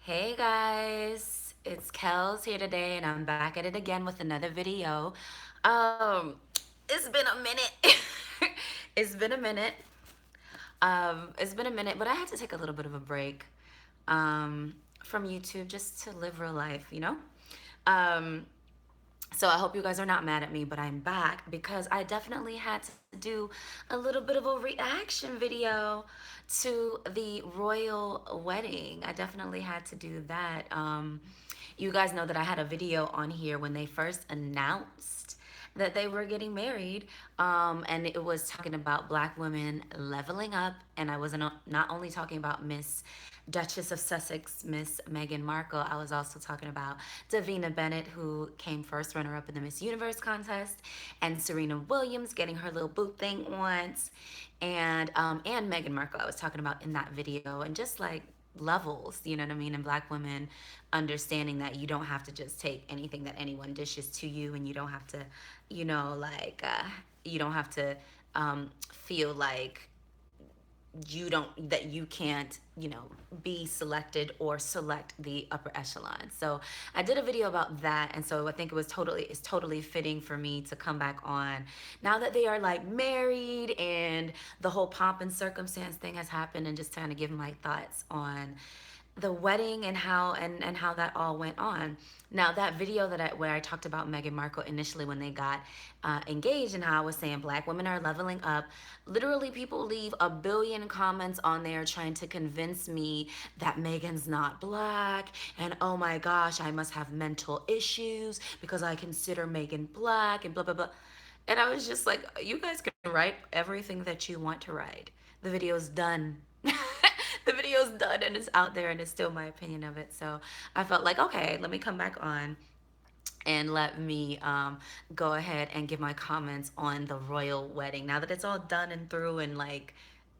Hey guys, it's Kells here today, and I'm back at it again with another video. Um, it's been a minute. it's been a minute. It's been a minute, but I had to take a little bit of a break from YouTube just to live real life, you know? Um, so I hope you guys are not mad at me, but I'm back because I definitely had to do a little bit of a reaction video to the royal wedding. I definitely had to do that. You guys know that I had a video on here when they first announced that they were getting married, and it was talking about black women leveling up, and I was not only talking about Miss Duchess of Sussex, Miss Meghan Markle. I was also talking about Davina Bennett, who came first runner-up in the Miss Universe contest, and Serena Williams getting her little boot thing once, and Meghan Markle. I was talking about in that video, and just like levels, you know what I mean? And black women understanding that you don't have to just take anything that anyone dishes to you, and you don't have to, you don't have to feel like you can't be selected or select the upper echelon. So I did a video about that, and so I think it's totally fitting for me to come back on now that they are like married and the whole pomp and circumstance thing has happened, and just kind of give my thoughts on the wedding and how that all went on. Now that video where I talked about Meghan Markle initially when they got engaged, and how I was saying black women are leveling up, literally people leave a billion comments on there trying to convince me that Meghan's not black, and oh my gosh, I must have mental issues because I consider Meghan black, and blah blah blah. And I was just like, you guys can write everything that you want to write. The video's done. The video's done and it's out there, and it's still my opinion of it. So I felt like, okay, let me come back on and let me go ahead and give my comments on the royal wedding now that it's all done and through, and like,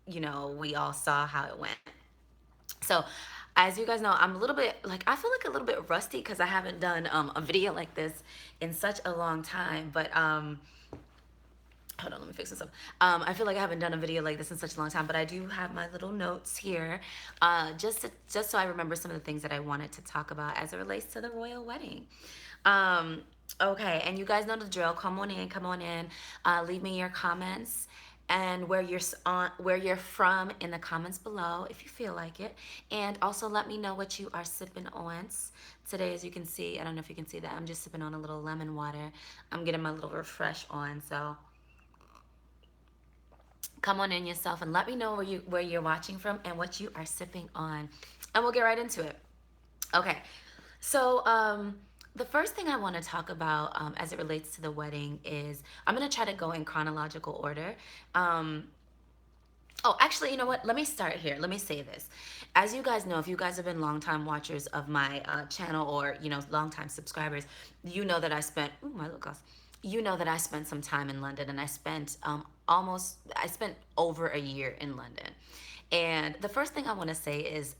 we all saw how it went. So as you guys know, I'm a little bit like, I feel like a little bit rusty because I haven't done a video like this in such a long time. But hold on, let me fix this up. I feel like I haven't done a video like this in such a long time, but I do have my little notes here, just so I remember some of the things that I wanted to talk about as it relates to the royal wedding. Um, okay, and you guys know the drill. Come on in. Leave me your comments and where you're from in the comments below if you feel like it, and also let me know what you are sipping on today. As you can see, I don't know if you can see that, I'm just sipping on a little lemon water. I'm getting my little refresh on, so come on in yourself and let me know where you're watching from and what you are sipping on, and we'll get right into it. Okay, so the first thing I want to talk about as it relates to the wedding is, I'm going to try to go in chronological order. um, Oh, actually, you know what? Let me start here. Let me say this. As you guys know, if you guys have been longtime watchers of my channel, or longtime subscribers, you know that I spent. Ooh, my little gloss. You know that I spent some time in London, and I spent over a year in London. And the first thing I want to say is,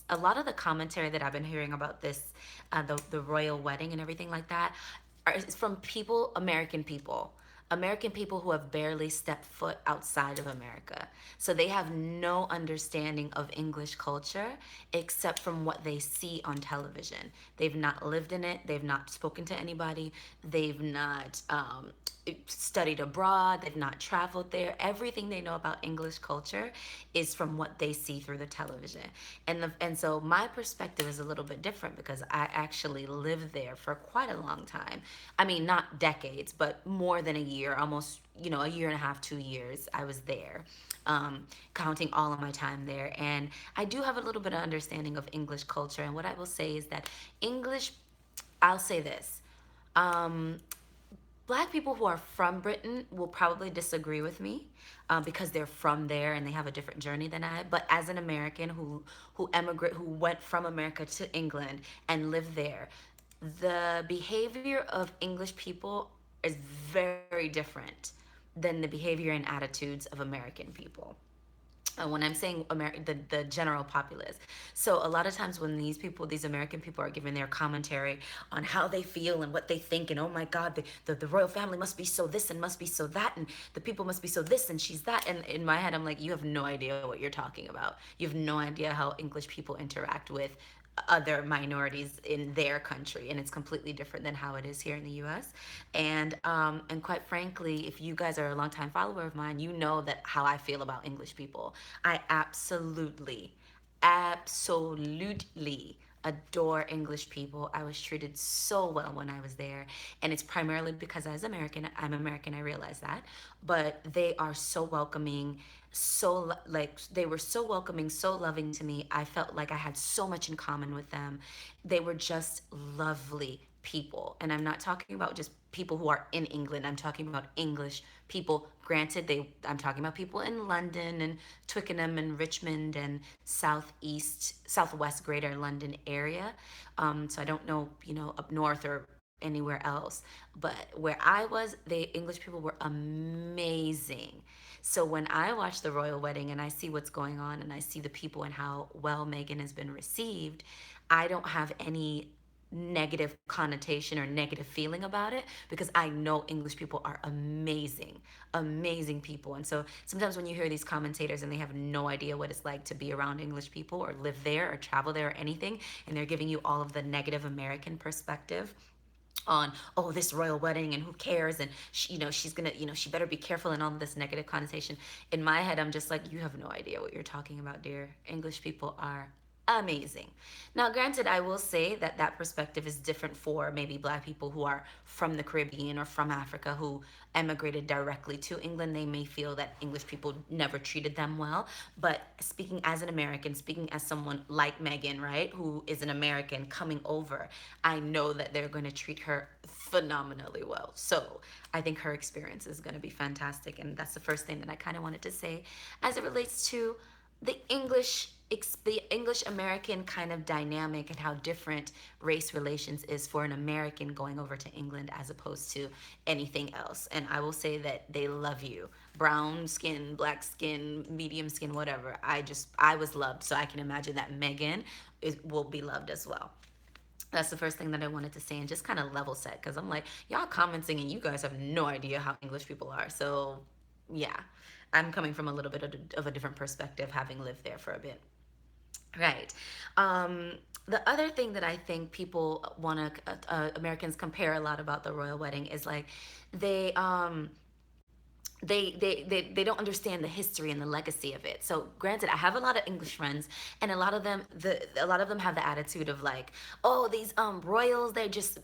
a lot of the commentary that I've been hearing about this, the royal wedding and everything like that, is from people, American people who have barely stepped foot outside of America. So they have no understanding of English culture except from what they see on television. They've not lived in it, they've not spoken to anybody, they've not studied abroad, they've not traveled there. Everything they know about English culture is from what they see through the television. And so my perspective is a little bit different because I actually lived there for quite a long time. I mean, not decades, but more than a year, almost, a year and a half, 2 years I was there, counting all of my time there. And I do have a little bit of understanding of English culture. And what I will say is that English, I'll say this. Um, Black people who are from Britain will probably disagree with me, because they're from there and they have a different journey than I. But as an American who went from America to England and lived there, the behavior of English people is very different than the behavior and attitudes of American people. When I'm saying the general populace. So a lot of times when these American people are giving their commentary on how they feel and what they think, and oh my God, the royal family must be so this and must be so that, and the people must be so this and she's that. And in my head, I'm like, you have no idea what you're talking about. You have no idea how English people interact with other minorities in their country, and it's completely different than how it is here in the US. And quite frankly, if you guys are a longtime follower of mine, you know that how I feel about English people. I absolutely adore English people. I was treated so well when I was there, and it's primarily because I'm American, I realize that, but they are so welcoming, like they were so welcoming, so loving to me. I felt like I had so much in common with them. They were just lovely people, and I'm not talking about just people who are in England. I'm talking about English people. Granted, they I'm talking about people in London and Twickenham and Richmond and southwest Greater London area. So I don't know, up north or anywhere else, but where I was, the English people were amazing. So when I watch the royal wedding and I see what's going on and I see the people and how well Meghan has been received, I don't have any negative connotation or negative feeling about it, because I know English people are amazing, amazing people. And so sometimes when you hear these commentators and they have no idea what it's like to be around English people or live there or travel there or anything, and they're giving you all of the negative American perspective on, oh, this royal wedding and who cares, and she's gonna, she better be careful, and all this negative connotation, in my head I'm just like, you have no idea what you're talking about, dear. English people are amazing. Now granted, I will say that that perspective is different for maybe black people who are from the Caribbean or from Africa who emigrated directly to England. They may feel that English people never treated them well. But speaking as an American, speaking as someone like Meghan, right, who is an American coming over, I know that they're going to treat her phenomenally well. So I think her experience is going to be fantastic. And that's the first thing that I kind of wanted to say as it relates to the English American kind of dynamic and how different race relations is for an American going over to England as opposed to anything else. And I will say that they love you. Brown skin, black skin, medium skin, whatever. I was loved. So I can imagine that will be loved as well. That's the first thing that I wanted to say and just kind of level set, because I'm like, y'all commenting and you guys have no idea how English people are. So, yeah, I'm coming from a little bit of a different perspective, having lived there for a bit. Right. The other thing that I think people want to, Americans compare a lot about the royal wedding is like they, um, they don't understand the history and the legacy of it. So granted, I have a lot of English friends, and a lot of them have the attitude of like, oh, these royals, they just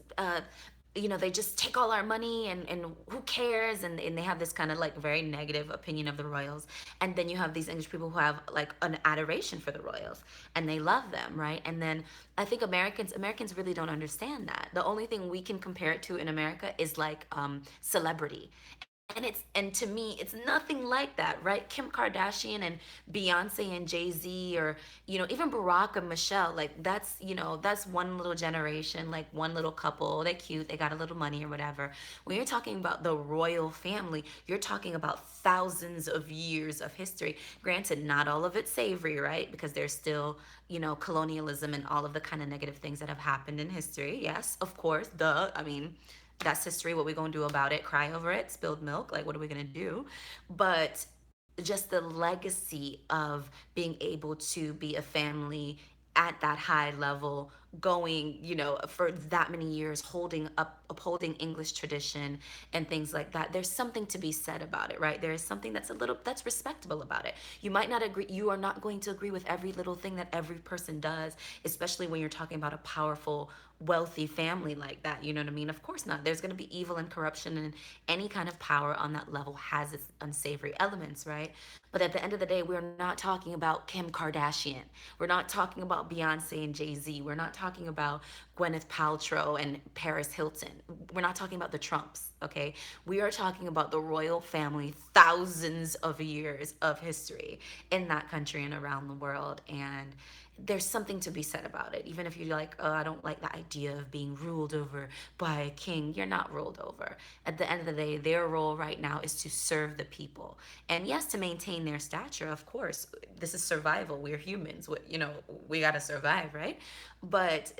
they just take all our money, and who cares, and they have this kind of like very negative opinion of the royals. And then you have these English people who have like an adoration for the royals, and they love them, right? And then I think Americans really don't understand that. The only thing we can compare it to in America is like celebrity. And to me, it's nothing like that, right? Kim Kardashian and Beyonce and Jay-Z, or even Barack and Michelle, like that's one little generation, like one little couple. They're cute, they got a little money or whatever. When you're talking about the royal family, you're talking about thousands of years of history. Granted, not all of it savory, right? Because there's still colonialism and all of the kind of negative things that have happened in history. Yes, of course, duh. I mean, that's history. What we gonna do about it? Cry over it? Spilled milk? Like, what are we gonna do? But just the legacy of being able to be a family at that high level, going, for that many years, upholding English tradition and things like that. There's something to be said about it, right? There is something that's respectable about it. You might not agree. You are not going to agree with every little thing that every person does, especially when you're talking about a powerful, wealthy family like that. You know what I mean? Of course not. There's going to be evil and corruption, and any kind of power on that level has its unsavory elements, right? But at the end of the day, we're not talking about Kim Kardashian. We're not talking about Beyonce and Jay-Z. We're not talking about Gwyneth Paltrow and Paris Hilton. We're not talking about the Trumps, okay? We are talking about the royal family, thousands of years of history in that country and around the world. And there's something to be said about it. Even if you're like, oh, I don't like the idea of being ruled over by a king, you're not ruled over. At the end of the day, their role right now is to serve the people. And yes, to maintain their stature, of course. This is survival. We're humans. We got to survive, right? But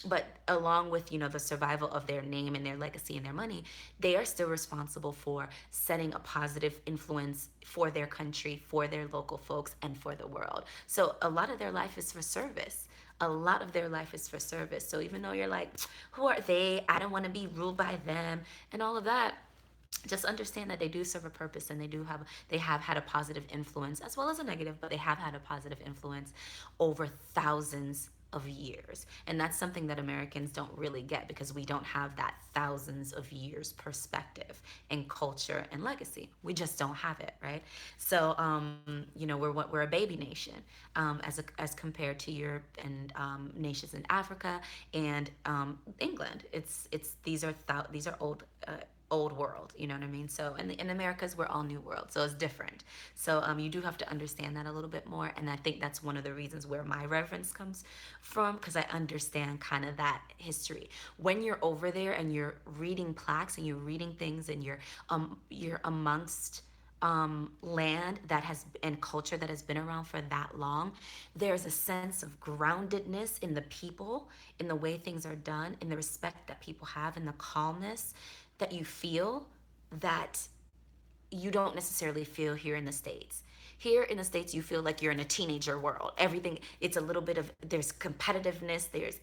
but along with the survival of their name and their legacy and their money, they are still responsible for setting a positive influence for their country, for their local folks, and for the world. So a lot of their life is for service. a lot of their life is for service. So even though you're like, who are they? I don't want to be ruled by them and all of that, just understand that they do serve a purpose, and they have had a positive influence as well as a negative, but they have had a positive influence over thousands of years. And that's something that Americans don't really get, because we don't have that thousands of years perspective in culture and legacy. We just don't have it, right? So we're a baby nation, as compared to Europe and nations in Africa and England. It's these are old world, you know what I mean? So in Americas, we're all new world, so it's different. So you do have to understand that a little bit more, and I think that's one of the reasons where my reverence comes from, because I understand kind of that history. When you're over there and you're reading plaques and you're reading things, and you're amongst land that has and culture that has been around for that long, there's a sense of groundedness in the people, in the way things are done, in the respect that people have, in the calmness that you feel, that you don't necessarily feel here in the States. Here in the States, you feel like you're in a teenager world. Everything, it's a little bit of, there's competitiveness, there's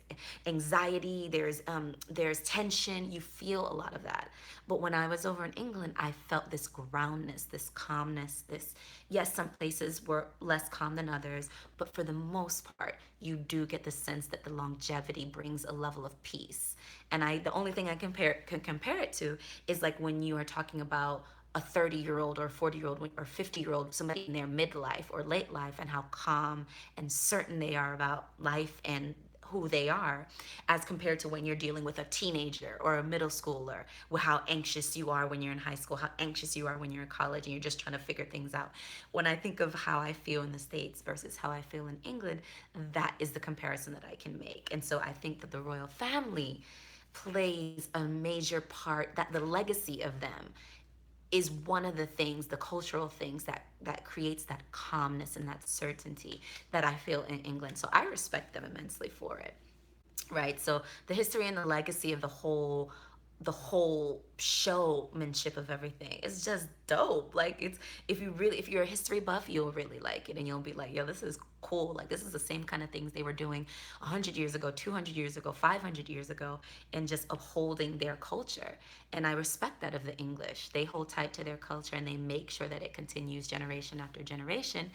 anxiety, there's tension. You feel a lot of that. But when I was over in England, I felt this groundness, this calmness, this, yes, some places were less calm than others, but for the most part, you do get the sense that the longevity brings a level of peace. And the only thing I can compare it to is like when you are talking about a 30-year-old or 40-year-old or 50-year-old, somebody in their midlife or late life, and how calm and certain they are about life and who they are, as compared to when you're dealing with a teenager or a middle schooler, with how anxious you are when you're in high school, how anxious you are when you're in college and you're just trying to figure things out. When I think of how I feel in the States versus how I feel in England, that is the comparison that I can make. And so I think that the royal family plays a major part, that the legacy of them is one of the things, the cultural things that creates that calmness and that certainty that I feel in England. So I respect them immensely for it, right? So the history and the legacy of the whole showmanship of everything is just dope. Like, it's, if you're a history buff, you'll really like it, and you'll be like, yo, this is cool. Like, this is the same kind of things they were doing 100 years ago, 200 years ago, 500 years ago, and just upholding their culture. And I respect that of the English. They hold tight to their culture, and they make sure that it continues generation after generation.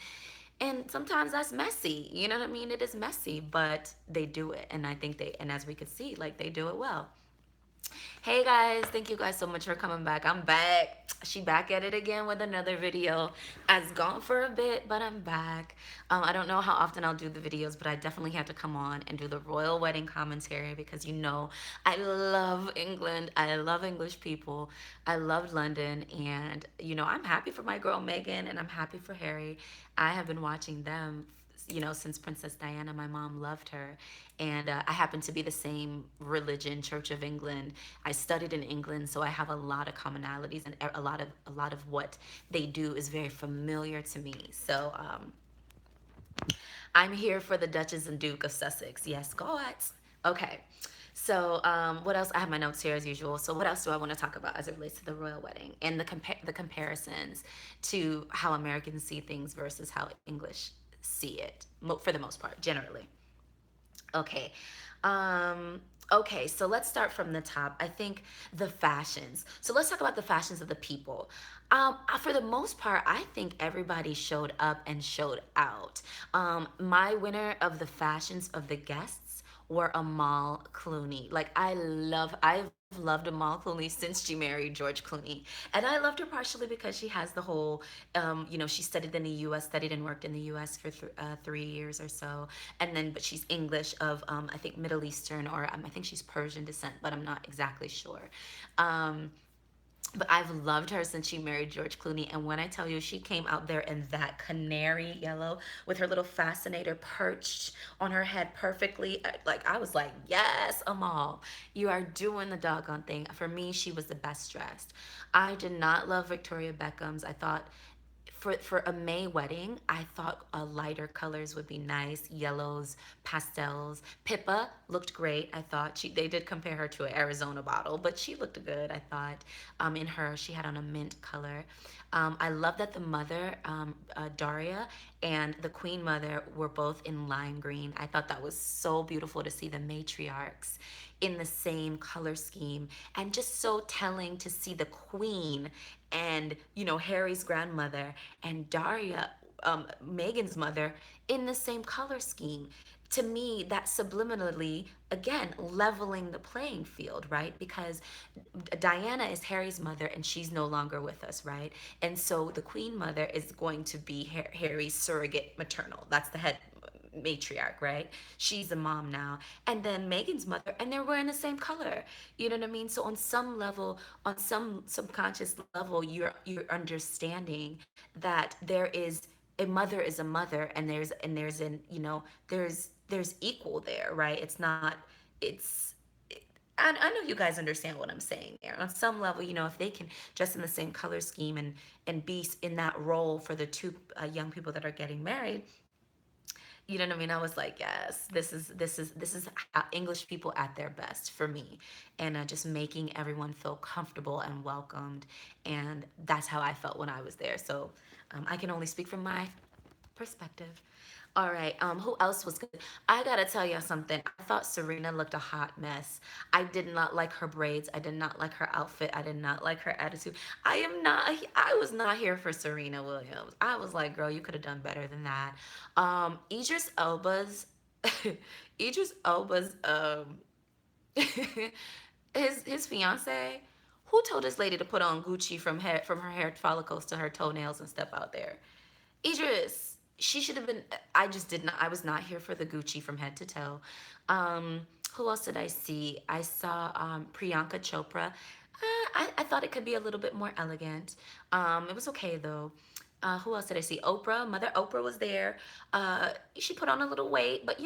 And sometimes that's messy, you know what I mean? It is messy, but they do it. And I think and as we could see, like, they do it well. Hey guys, thank you guys so much for coming back. I'm back. She back at it again with another video. I was gone for a bit, but I'm back. I don't know how often I'll do the videos, but I definitely had to come on and do the royal wedding commentary, because I love England. I love English people. I love London, and I'm happy for my girl Meghan, and I'm happy for Harry. I have been watching them since Princess Diana. My mom loved her. And I happen to be the same religion, Church of England. I studied in England, so I have a lot of commonalities, and a lot of what they do is very familiar to me. So I'm here for the Duchess and Duke of Sussex. Yes, God. Okay. So, what else? I have my notes here as usual. So, what else do I want to talk about as it relates to the royal wedding and the comparisons to how Americans see things versus how English see it, for the most part, generally. Okay. Okay, so let's start from the top. I think the fashions. So let's talk about the fashions of the people. For the most part, I think everybody showed up and showed out. My winner of the fashions of the guests were Amal Clooney. Like, I've loved Amal Clooney since she married George Clooney, and I loved her partially because she has the whole, she studied in the U.S., studied and worked in the U.S. for 3 years or so, and then but she's English of I think Middle Eastern, or I think she's Persian descent, but I'm not exactly sure. Um, but I've loved her since she married George Clooney. And when I tell you, she came out there in that canary yellow with her little fascinator perched on her head perfectly. Like, I was like, yes, Amal, you are doing the doggone thing. For me, she was the best dressed. I did not love Victoria Beckham's. I thought for a May wedding, I thought lighter colors would be nice, yellows, pastels. Pippa looked great. I thought they did compare her to an Arizona bottle, but she looked good. I thought in her she had on a mint color. I love that the mother, Daria, and the queen mother were both in lime green. I thought that was so beautiful to see the matriarchs in the same color scheme, and just so telling to see the queen and, Harry's grandmother and Daria, Meghan's mother, in the same color scheme. To me, that subliminally, again, leveling the playing field, right? Because Diana is Harry's mother and she's no longer with us, right? And so the queen mother is going to be Harry's surrogate maternal. That's the head matriarch, right? She's a mom now. And then Meghan's mother, and they're wearing the same color. You know what I mean? So on some level, on some subconscious level, you're understanding that a mother is a mother, and there's an there's equal there, right? It's not it's I know you guys understand what I'm saying there. On some level, if they can dress in the same color scheme and be in that role for the two young people that are getting married, you know what I mean? I was like, yes, this is English people at their best for me, and just making everyone feel comfortable and welcomed, and that's how I felt when I was there. So I can only speak from my perspective. All right. Who else was good? I gotta tell you something. I thought Serena looked a hot mess. I did not like her braids. I did not like her outfit. I did not like her attitude. I was not here for Serena Williams. I was like, girl, you could have done better than that. Idris Elba's Idris Elba's his fiance, who told this lady to put on Gucci from her hair follicles to her toenails and step out there? Idris, she should have been. I just did not. I was not here for the Gucci from head to toe. Who else did I see? I saw Priyanka Chopra. I thought it could be a little bit more elegant. It was okay though. Who else did I see? Oprah, Mother Oprah was there. She put on a little weight, but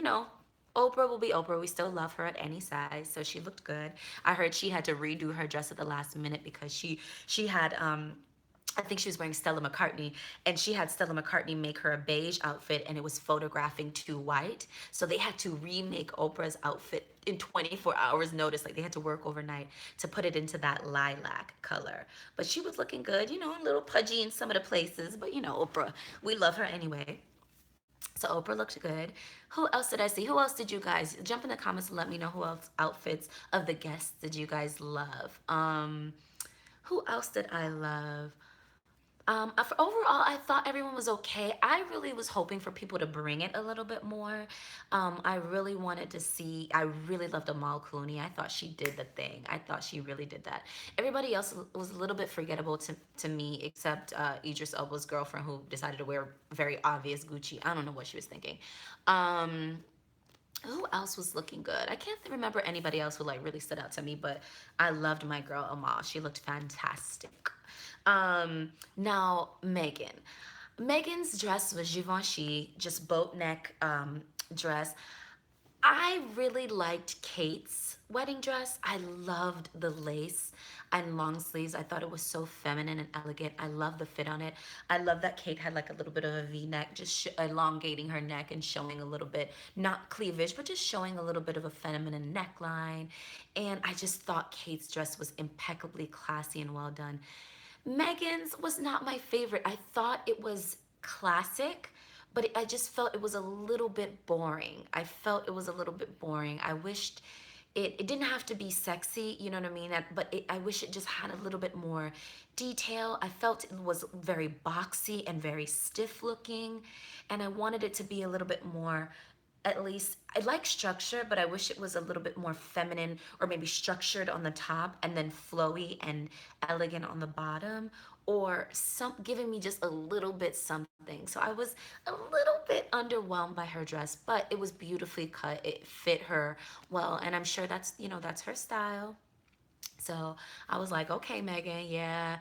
Oprah will be Oprah. We still love her at any size, so she looked good. I heard she had to redo her dress at the last minute because she had I think she was wearing Stella McCartney, and she had Stella McCartney make her a beige outfit, and it was photographing too white. So they had to remake Oprah's outfit in 24 hours notice. Like they had to work overnight to put it into that lilac color. But she was looking good, a little pudgy in some of the places. But Oprah, we love her anyway. So Oprah looked good. Who else did I see? Who else did you guys jump in the comments and let me know who else outfits of the guests did you guys love? Who else did I love? Overall, I thought everyone was okay. I really was hoping for people to bring it a little bit more. I really wanted to see. I really loved Amal Clooney. I thought she did the thing. I thought she really did that. Everybody else was a little bit forgettable to me, except Idris Elba's girlfriend, who decided to wear very obvious Gucci. I don't know what she was thinking. Um, who else was looking good? I can't remember anybody else who like really stood out to me, but I loved my girl Amal. She looked fantastic. Now Megan. Megan's dress was Givenchy, just boat neck dress. I really liked Kate's wedding dress. I loved the lace and long sleeves. I thought it was so feminine and elegant. I love the fit on it. I love that Kate had like a little bit of a V-neck, just elongating her neck and showing a little bit, not cleavage, but just showing a little bit of a feminine neckline. And I just thought Kate's dress was impeccably classy and well done. Megan's was not my favorite. I thought it was classic, but I just felt it was a little bit boring. I felt it was a little bit boring. I wished it didn't have to be sexy, you know what I mean? But I wish it just had a little bit more detail. I felt it was very boxy and very stiff looking, and I wanted it to be a little bit more, at least I like structure, but I wish it was a little bit more feminine, or maybe structured on the top and then flowy and elegant on the bottom, or some giving me just a little bit something. So I was a little bit underwhelmed by her dress, but it was beautifully cut. It fit her well, and I'm sure that's her style. So I was like, okay, Megan, yeah,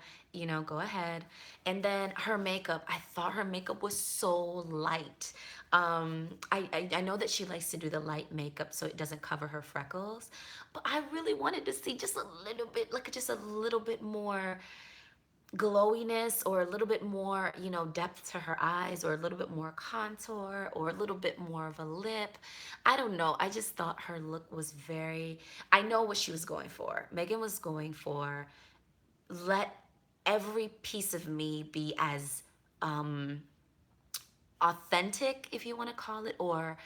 go ahead. And then her makeup, I thought her makeup was so light. I know that she likes to do the light makeup so it doesn't cover her freckles, but I really wanted to see just a little bit, like just a little bit more glowiness or a little bit more, depth to her eyes or a little bit more contour or a little bit more of a lip. I don't know. I just thought her look was very, I know what she was going for. Meghan was going for let every piece of me be as um authentic, if you want to call it, or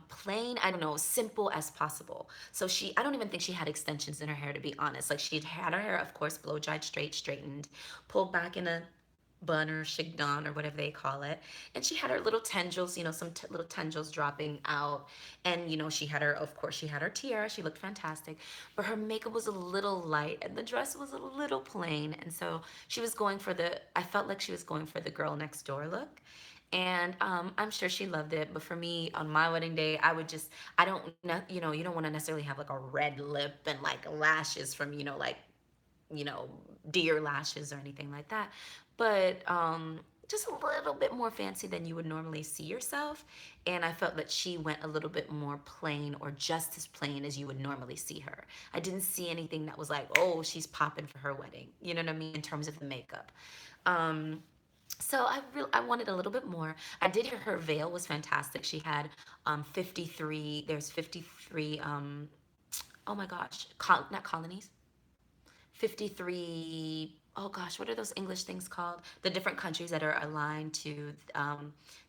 plain, I don't know, simple as possible. So I don't even think she had extensions in her hair, to be honest. Like, she had her hair, of course, blow dried, straight, straightened, pulled back in a bun or chignon or whatever they call it. And she had her little tendrils, some little tendrils dropping out. And, she had her, of course, she had her tiara. She looked fantastic. But her makeup was a little light and the dress was a little plain. And so I felt like she was going for the girl next door look. And I'm sure she loved it. But for me, on my wedding day, I don't, you don't want to necessarily have like a red lip and like lashes from, like, you know, deer lashes or anything like that. But just a little bit more fancy than you would normally see yourself. And I felt that she went a little bit more plain or just as plain as you would normally see her. I didn't see anything that was like, oh, she's popping for her wedding. You know what I mean? In terms of the makeup. Um, so I wanted a little bit more. I did hear her veil was fantastic. She had 53. There's 53. Oh my gosh, not colonies. 53. Oh gosh, what are those English things called? The different countries that are aligned to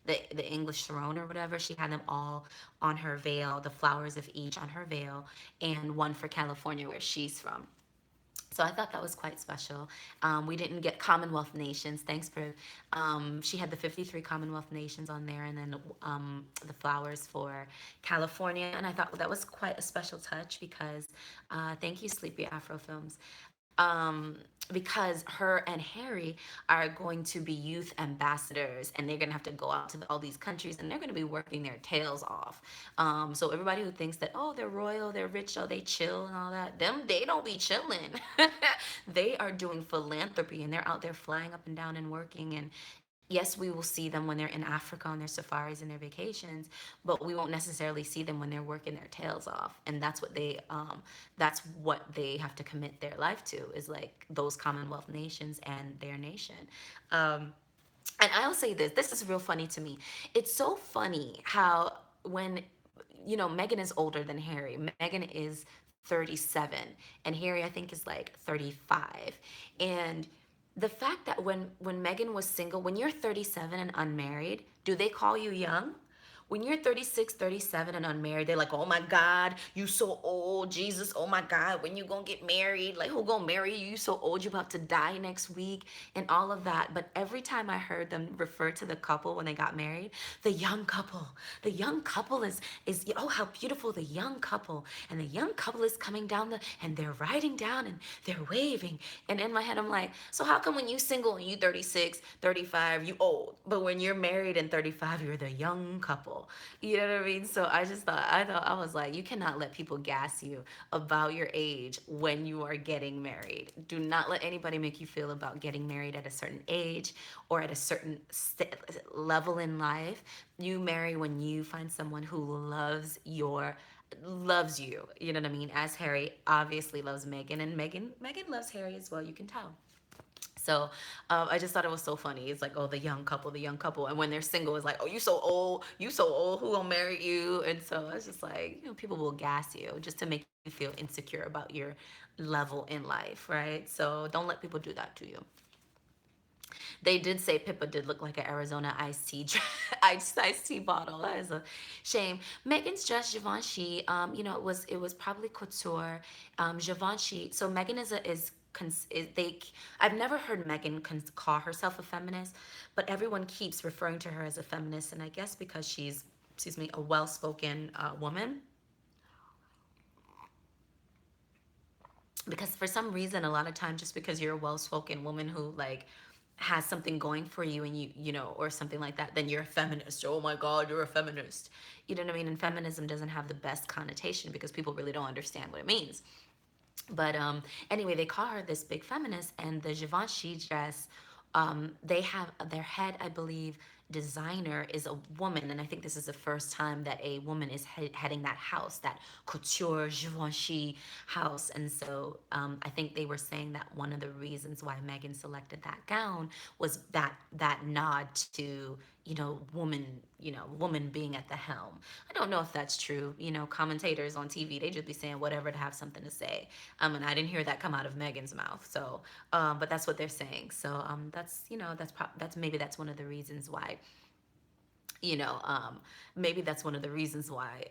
the English throne or whatever. She had them all on her veil, the flowers of each on her veil, and one for California where she's from. So I thought that was quite special. We didn't get Commonwealth nations. Thanks for. She had the 53 Commonwealth nations on there, and then the flowers for California. And I thought that was quite a special touch because, thank you, Sleepy Afro Films. Because her and Harry are going to be youth ambassadors, and they're going to have to go out to all these countries, and they're going to be working their tails off. So everybody who thinks that, oh, they're royal, they're rich, oh, they chill and all that, they don't be chilling. They are doing philanthropy, and they're out there flying up and down and working. And yes, we will see them when they're in Africa on their safaris and their vacations, but we won't necessarily see them when they're working their tails off. And that's what they have to commit their life to, is like those Commonwealth nations and their nation. Um, and I'll say this, this is real funny to me. It's so funny how when, Meghan is older than Harry. Meghan is 37 and Harry I think is like 35. And the fact that when Meghan was single, when you're 37 and unmarried, do they call you young? When you're 36, 37 and unmarried, they're like, oh my God, you so old. Jesus, oh my God, when you gonna get married? Like, who gonna marry you? You so old, you about to die next week and all of that. But every time I heard them refer to the couple when they got married, the young couple is oh, how beautiful the young couple. And the young couple is coming down and they're riding down and they're waving. And in my head, I'm like, so how come when you single and you 36, 35, you old, but when you're married and 35, you're the young couple? You know what I mean? So I was like, you cannot let people gas you about your age when you are getting married. Do not let anybody make you feel about getting married at a certain age or at a certain level in life. You marry when you find someone who loves you. You know what I mean? As Harry obviously loves Meghan, and Meghan loves Harry as well. You can tell. So I just thought it was so funny. It's like, oh, the young couple, the young couple. And when they're single, it's like, oh, you so old, who gonna marry you? And so it's just like, people will gas you just to make you feel insecure about your level in life, right? So don't let people do that to you. They did say Pippa did look like an Arizona iced tea, iced tea bottle. That is a shame. Megan's dress, Givenchy, it was probably couture. Givenchy. So Megan they. I've never heard Megan call herself a feminist, but everyone keeps referring to her as a feminist, and I guess because she's, excuse me, a well-spoken woman. Because for some reason, a lot of times, just because you're a well-spoken woman who like has something going for you, and or something like that, then you're a feminist. Oh my God, you're a feminist. You know what I mean? And feminism doesn't have the best connotation because people really don't understand what it means. But anyway, they call her this big feminist, and the Givenchy dress, they have their head, I believe, designer is a woman, and I think this is the first time that a woman is heading that house, that couture Givenchy house. And so I think they were saying that one of the reasons why Meghan selected that gown was that nod to, woman being at the helm. I don't know if that's true. Commentators on TV, they just be saying whatever to have something to say. And I didn't hear that come out of Meghan's mouth. So, but that's what they're saying. So, that's that's maybe that's one of the reasons why you know, um, maybe that's one of the reasons why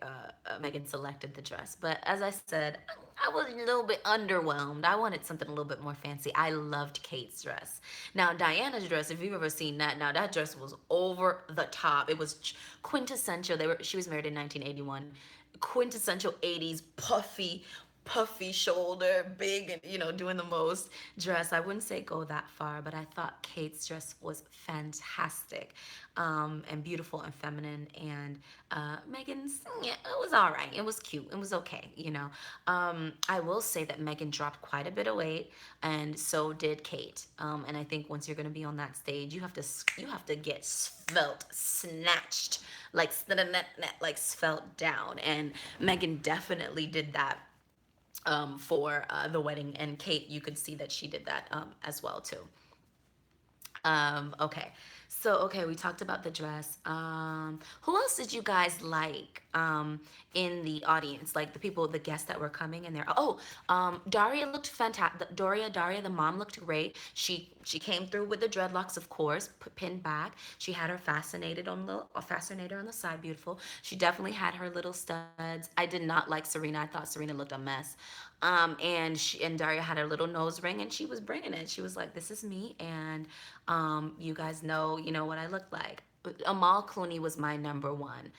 Megan selected the dress. But as I said, I was a little bit underwhelmed. I wanted something a little bit more fancy. I loved Kate's dress. Now, Diana's dress, if you've ever seen that, now that dress was over the top. It was quintessential. She was married in 1981. Quintessential 80s puffy shoulder, big, and doing the most dress. I wouldn't say go that far, but I thought Kate's dress was fantastic, and beautiful and feminine. And Megan's, yeah, it was all right. It was cute. It was okay. I will say that Megan dropped quite a bit of weight, and so did Kate. And I think once you're going to be on that stage, you have to get svelte, snatched, like svelte down. And Megan definitely did that for the wedding, and Kate, you could see that she did that as well too. Okay. So, okay, we talked about the dress. Who else did you guys like in the audience? Like the guests that were coming in there. Oh, Daria looked fantastic. Daria, the mom looked great. She came through with the dreadlocks, of course, pinned back. She had her a fascinator on the side, beautiful. She definitely had her little studs. I did not like Serena. I thought Serena looked a mess. And Daria had her little nose ring, and she was bringing it. She was like, "This is me, and you guys know what I look like." But Amal Clooney was my number one.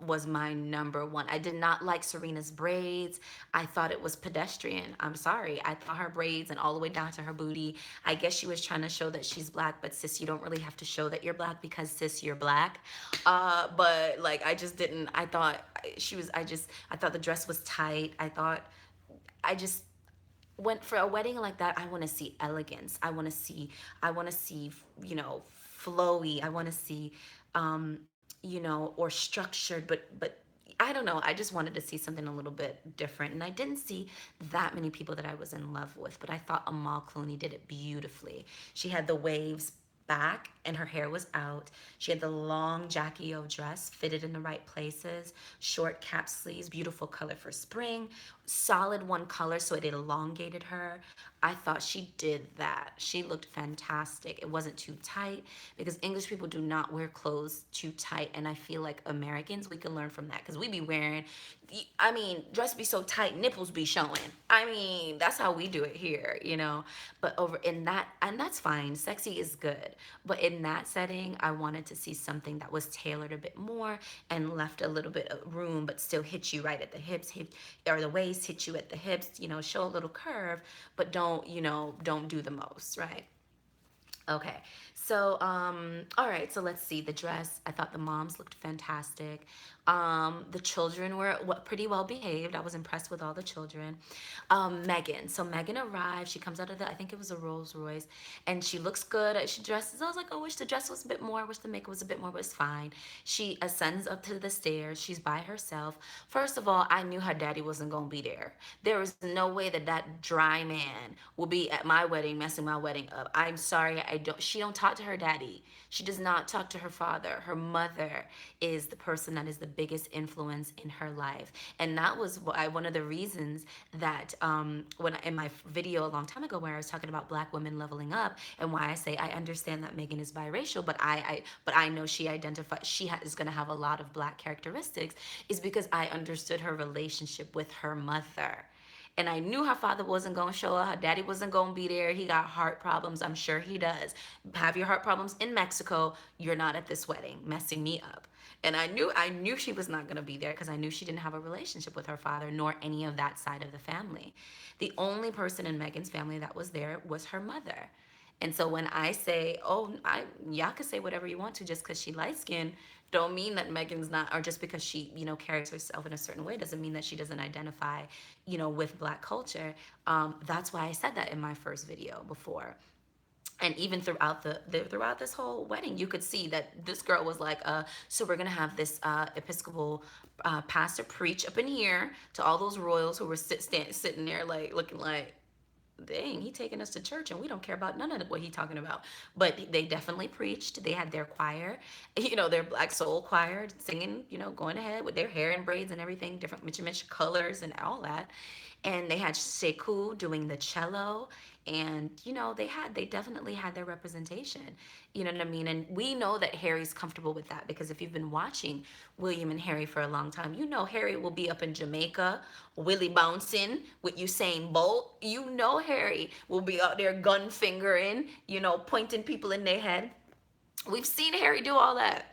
Was my number one. I did not like Serena's braids. I thought it was pedestrian. I'm sorry. I thought her braids and all the way down to her booty. I guess she was trying to show that she's black, but sis, you don't really have to show that you're black because sis, you're black. But like, I just didn't. I thought she was. I thought the dress was tight. I just went for a wedding like that. I want to see elegance. I want to see flowy. I want to see or structured, but I don't know. I just wanted to see something a little bit different, and I didn't see that many people that I was in love with, but I thought Amal Clooney did it beautifully. She had the waves back and her hair was out. She had the long Jackie O dress fitted in the right places, short cap sleeves, beautiful color for spring, solid one color so it elongated her. I thought she did that. She looked fantastic. It wasn't too tight because English people do not wear clothes too tight, and I feel like Americans, we can learn from that because we be wearing, I mean, dress be so tight, nipples be showing. I mean, that's how we do it here. But over in that, and that's fine. Sexy is good. But in that setting, I wanted to see something that was tailored a bit more and left a little bit of room, but still hit you right at the hips, or the waist, hit you at the hips, show a little curve, but don't do the most, right? Okay. So, all right. So let's see the dress. I thought the moms looked fantastic. The children were pretty well behaved. I was impressed with all the children. Megan. So Megan arrived. She comes out of I think it was a Rolls Royce, and she looks good. She dresses. I was like, oh, wish the dress was a bit more. I wish the makeup was a bit more, but it's fine. She ascends up to the stairs. She's by herself. First of all, I knew her daddy wasn't gonna be there. There was no way that that dry man will be at my wedding, messing my wedding up. I'm sorry, I don't. She don't talk to her daddy. She does not talk to her father. Her mother is the person that is the biggest influence in her life, and that was one of the reasons that when in my video a long time ago where I was talking about black women leveling up and why I say I understand that Megan is biracial, but I know she identifies is going to have a lot of black characteristics, is because I understood her relationship with her mother. And I knew her father wasn't going to show up. Her daddy wasn't going to be there. He got heart problems. I'm sure he does. Have your heart problems in Mexico. You're not at this wedding, messing me up. And I knew she was not going to be there because I knew she didn't have a relationship with her father nor any of that side of the family. The only person in Megan's family that was there was her mother. And so when I say, oh, y'all can say whatever you want to just because she light skinned, don't mean that Megan's not, or just because she, carries herself in a certain way doesn't mean that she doesn't identify, with black culture. That's why I said that in my first video before. And even throughout throughout this whole wedding, you could see that this girl was like, so we're gonna have this Episcopal pastor preach up in here to all those royals who were sitting there like looking like, dang, he taking us to church and we don't care about none of what he talking about. But they definitely preached. They had their choir, their black soul choir singing, going ahead with their hair in braids and everything, different Mitch colors and all that. And they had Sekou doing the cello, and they definitely had their representation. You know what I mean? And we know that Harry's comfortable with that, because if you've been watching William and Harry for a long time, Harry will be up in Jamaica, Willie bouncing with Usain Bolt. Harry will be out there gun fingering, pointing people in their head. We've seen Harry do all that.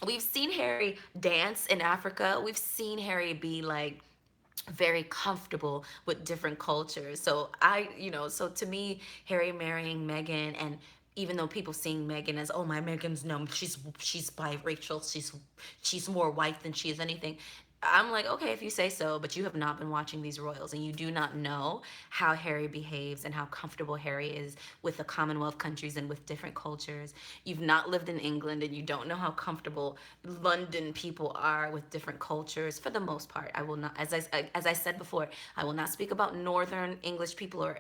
We've seen Harry dance in Africa. We've seen Harry be like very comfortable with different cultures. So to me, Harry marrying Meghan, and even though people seeing Meghan as, oh, my Meghan's no, she's biracial, she's more white than she is anything. I'm like, okay, if you say so, but you have not been watching these royals, and you do not know how Harry behaves and how comfortable Harry is with the Commonwealth countries and with different cultures. You've not lived in England, and you don't know how comfortable London people are with different cultures. For the most part, I will not, as I said before, I will not speak about Northern English people, or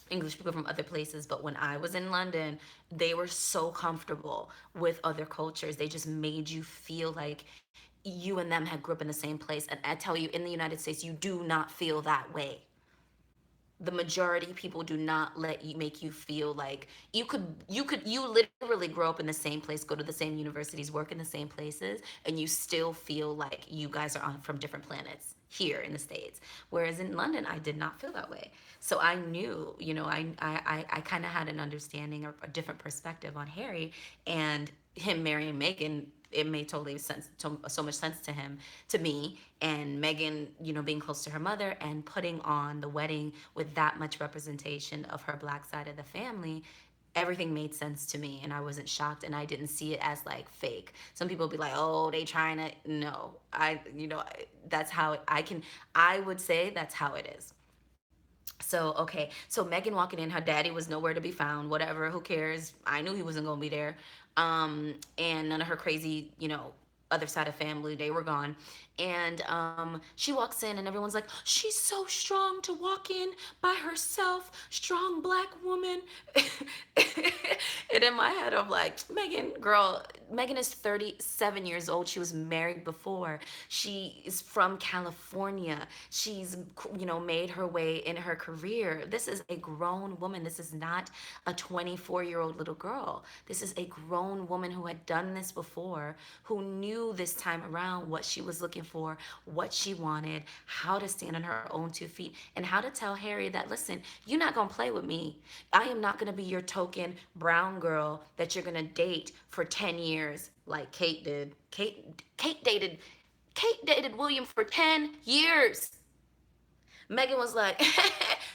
English people from other places. But when I was in London, they were so comfortable with other cultures. They just made you feel like you and them had grew up in the same place. And I tell you, in the United States, you do not feel that way. The majority of people do not make you feel like you literally grow up in the same place, go to the same universities, work in the same places, and you still feel like you guys are from different planets here in the States. Whereas in London, I did not feel that way. So I knew, I kind of had an understanding or a different perspective on Harry, and him marrying Meghan, it made totally sense, so much sense to him, to me. And Meghan, being close to her mother and putting on the wedding with that much representation of her black side of the family, everything made sense to me, and I wasn't shocked, and I didn't see it as like fake. Some people be like, oh, they trying to, no, that's how I would say that's how it is. So okay, so Meghan walking in, her daddy was nowhere to be found. Whatever, who cares? I knew he wasn't gonna be there. And none of her crazy, other side of family, they were gone. And she walks in, and everyone's like, she's so strong to walk in by herself, strong black woman. And in my head, I'm like, Meghan, girl, Meghan is 37 years old. She was married before. She is from California. She's, made her way in her career. This is a grown woman. This is not a 24-year-old little girl. This is a grown woman who had done this before, who knew this time around what she was looking for, what she wanted, how to stand on her own 2 feet, and how to tell Harry that, listen, you're not going to play with me. I am not going to be your token brown girl that you're going to date for 10 years like Kate did. Kate dated William for 10 years. Meghan was like,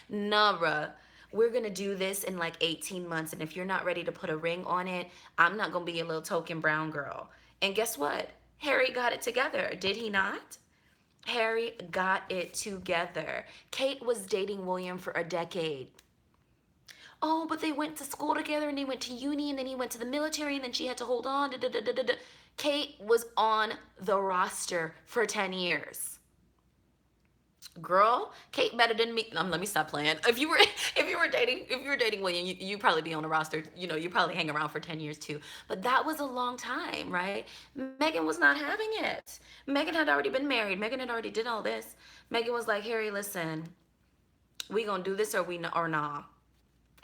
nah, bruh. We're gonna do this in like 18 months. And if you're not ready to put a ring on it, I'm not gonna be a little token brown girl. And guess what? Harry got it together, did he not? Harry got it together. Kate was dating William for a decade. Oh, but they went to school together, and they went to uni, and then he went to the military, and then she had to hold on. Da, da, da, da, da. Kate was on the roster for 10 years. Girl, Kate better than me. Let me stop playing. If you were dating William, you probably be on the roster. You probably hang around for 10 years too. But that was a long time, right? Meghan was not having it. Meghan had already been married. Meghan had already did all this. Meghan was like, Harry, listen, we gonna do this, or nah.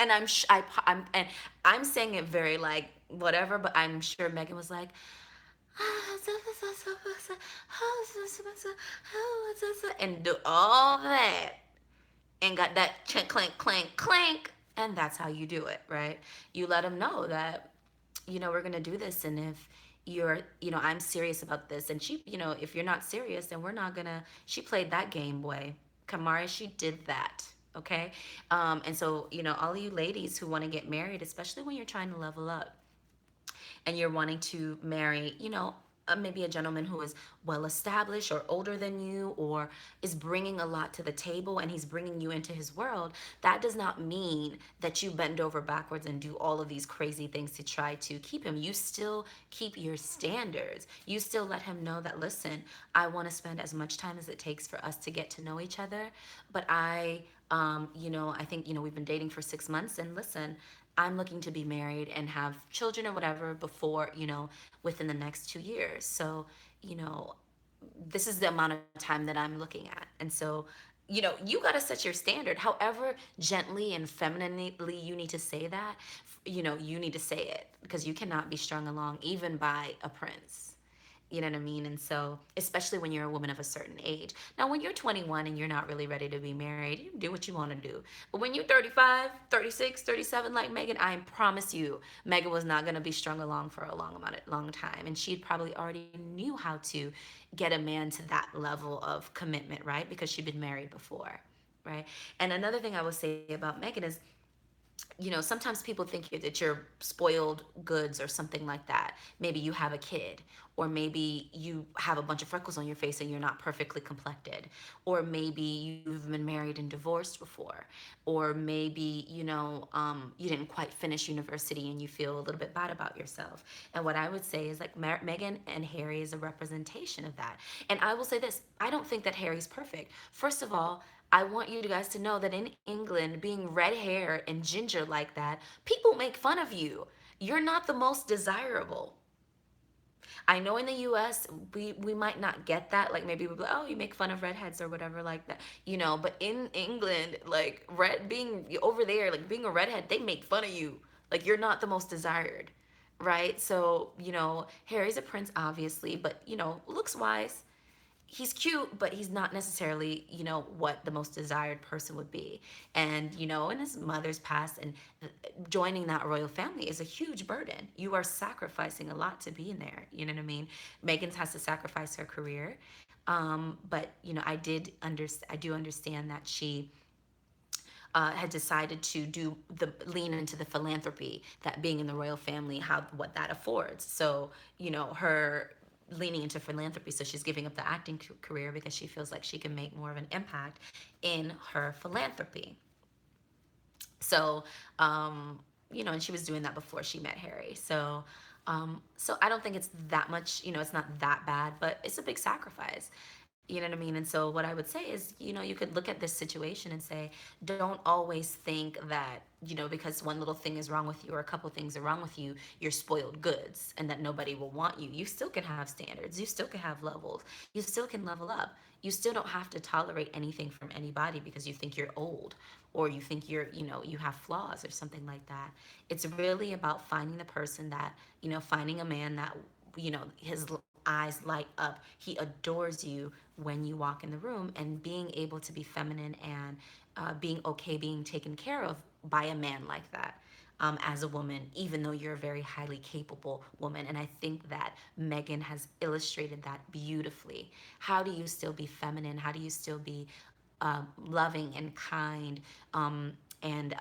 And I'm saying it very like whatever, but I'm sure Meghan was like, and do all that, and got that clink, clink, clink, clink. And that's how you do it, right? You let them know that, we're going to do this. And if you're, I'm serious about this. And she, if you're not serious, then we're not going to, she played that game, boy. Kamari, she did that. Okay. And so, all of you ladies who want to get married, especially when you're trying to level up and you're wanting to marry, maybe a gentleman who is well established or older than you, or is bringing a lot to the table and he's bringing you into his world, that does not mean that you bend over backwards and do all of these crazy things to try to keep him. You still keep your standards. You still let him know that, listen, I want to spend as much time as it takes for us to get to know each other, but I think, we've been dating for 6 months, and listen, I'm looking to be married and have children or whatever before, within the next 2 years. So, you know, this is the amount of time that I'm looking at. And so, you got to set your standard. However gently and femininely you need to say that, you need to say it, because you cannot be strung along even by a prince. You know what I mean? And so, especially when you're a woman of a certain age. Now, when you're 21 and you're not really ready to be married, you do what you want to do. But when you're 35, 36, 37, like Meghan, I promise you, Meghan was not going to be strung along for a long time. And she probably already knew how to get a man to that level of commitment, right? Because she'd been married before, right? And another thing I would say about Meghan is, sometimes people think that you're spoiled goods or something like that. Maybe you have a kid, or maybe you have a bunch of freckles on your face and you're not perfectly complected, or maybe you've been married and divorced before, or maybe, you didn't quite finish university and you feel a little bit bad about yourself. And what I would say is, like, Meghan and Harry is a representation of that. And I will say this: I don't think that Harry's perfect. First of all, I want you guys to know that in England, being red hair and ginger like that, people make fun of you. You're not the most desirable. I know in the US, we might not get that. Like, maybe we'll be like, oh, you make fun of redheads or whatever like that. But in England, like, being over there, like, being a redhead, they make fun of you. Like, you're not the most desired, right? So, Harry's a prince, obviously, but, looks wise, he's cute, but he's not necessarily, what the most desired person would be. And, in his mother's past, and joining that royal family is a huge burden. You are sacrificing a lot to be in there. You know what I mean? Megan has to sacrifice her career. But, I do understand that she had decided to lean into the philanthropy that being in the royal family, what that affords. So, her leaning into philanthropy, so she's giving up the acting career because she feels like she can make more of an impact in her philanthropy. So, and she was doing that before she met Harry. So I don't think it's that much, it's not that bad, but it's a big sacrifice. You know what I mean? And so what I would say is, you could look at this situation and say, don't always think that, because one little thing is wrong with you or a couple things are wrong with you, you're spoiled goods and that nobody will want you. You still can have standards. You still can have levels. You still can level up. You still don't have to tolerate anything from anybody because you think you're old, or you think you have flaws or something like that. It's really about finding the person that, finding a man that, his eyes light up. He adores you when you walk in the room, and being able to be feminine and being okay being taken care of by a man like that. As a woman, even though you're a very highly capable woman. And I think that Meghan has illustrated that beautifully. How do you still be feminine? How do you still be loving and kind, and,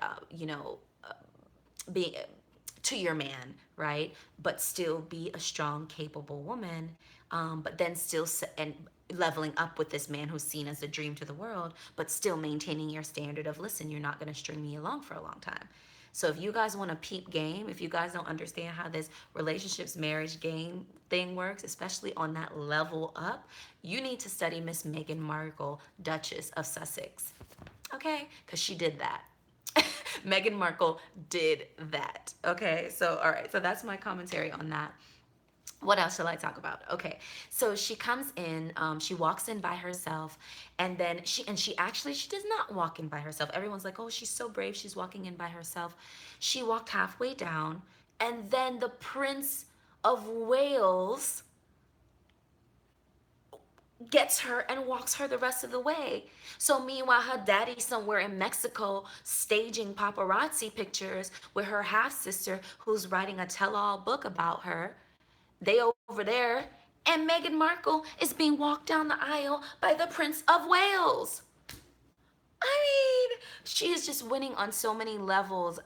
be to your man, right? But still be a strong, capable woman, but then still and leveling up with this man who's seen as a dream to the world, but still maintaining your standard of, listen, you're not going to string me along for a long time. So if you guys want to peep game, if you guys don't understand how this relationships, marriage game thing works, especially on that level up, you need to study Miss Meghan Markle, Duchess of Sussex. Okay? Because she did that. Meghan Markle did that. Okay, so all right, so that's my commentary on that. What else shall I talk about? Okay, so she comes in, she walks in by herself, and then she does not walk in by herself. Everyone's like, oh, she's so brave, she's walking in by herself. She walked halfway down, and then the Prince of Wales gets her and walks her the rest of the way. So meanwhile, her daddy somewhere in Mexico staging paparazzi pictures with her half sister who's writing a tell-all book about her. They over there, and Meghan Markle is being walked down the aisle by the Prince of Wales. I mean, she is just winning on so many levels.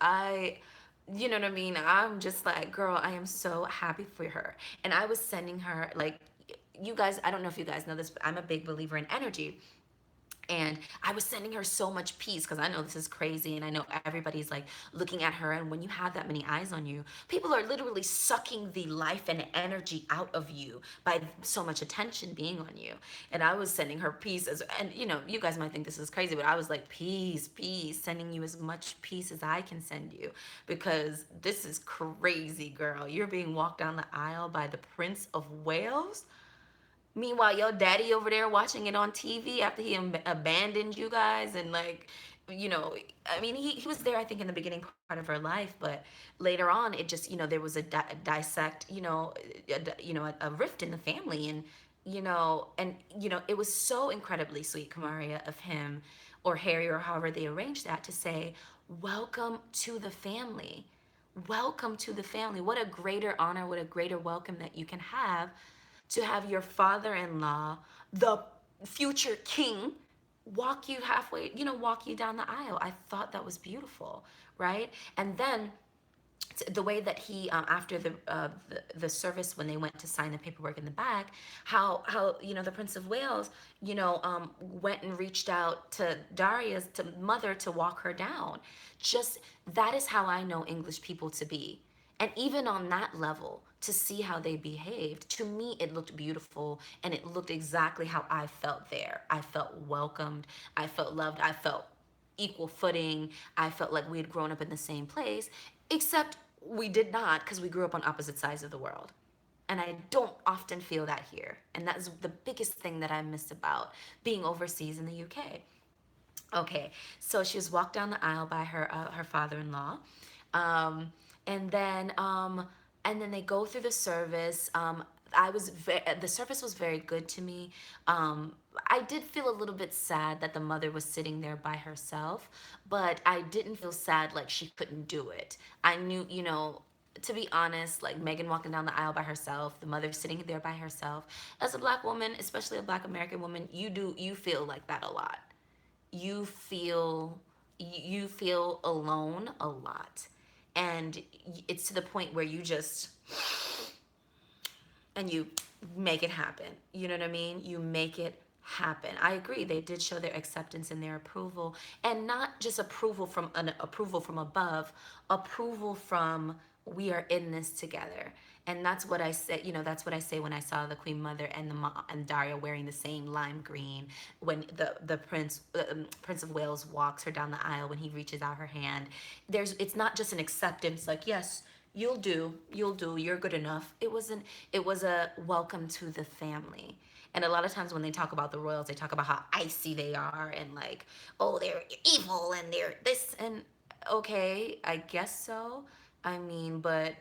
you know what I mean? I'm just like, girl, I am so happy for her. And I was sending her, like, you guys, I don't know if you guys know this, but I'm a big believer in energy. And I was sending her so much peace because I know this is crazy and I know everybody's like looking at her. And when you have that many eyes on you, people are literally sucking the life and energy out of you by so much attention being on you. And I was sending her peace as, and you know, you guys might think this is crazy, but I was like, peace, peace, sending you as much peace as I can send you because this is crazy, girl. You're being walked down the aisle by the Prince of Wales. Meanwhile, your daddy over there watching it on TV after he abandoned you guys and like, you know, I mean, he was there I think in the beginning part of her life, but later on it just, you know, there was a dissect, you know, a rift in the family and you know, it was so incredibly sweet, Kamaria, of him or Harry or however they arranged that to say, "Welcome to the family." Welcome to the family. What a greater honor, what a greater welcome that you can have to have your father in law, the future king, walk you halfway, you know, walk you down the aisle. I thought that was beautiful, right? And then the way that he after the service when they went to sign the paperwork in the back, how you know the Prince of Wales, you know, went and reached out to Daria's to mother to walk her down. Just that is how I know English people to be. And even on that level, to see how they behaved, to me, it looked beautiful and it looked exactly how I felt there. I felt welcomed. I felt loved. I felt equal footing. I felt like we had grown up in the same place, except we did not because we grew up on opposite sides of the world. And I don't often feel that here. And that's the biggest thing that I miss about being overseas in the UK. Okay, so she was walked down the aisle by her father-in-law, um, and then and then they go through the service. The service was very good to me. I did feel a little bit sad that the mother was sitting there by herself, but I didn't feel sad like she couldn't do it. I knew, you know, to be honest, like Meghan walking down the aisle by herself, the mother sitting there by herself. As a black woman, especially a black American woman, you feel like that a lot. you feel you feel alone a lot, and it's to the point where you just and you make it happen. You know what I mean? You make it happen. I agree. They did show their acceptance and their approval, and not just approval from an approval from above, approval from we are in this together. And that's what I said. You know, that's what I say when I saw the Queen Mother and the and Daria wearing the same lime green when the Prince of Wales walks her down the aisle when he reaches out her hand. It's not just an acceptance like yes, you'll do, you're good enough. It was a welcome to the family. And a lot of times when they talk about the royals, they talk about how icy they are and like, oh, they're evil and they're this and okay, I guess so. I mean, but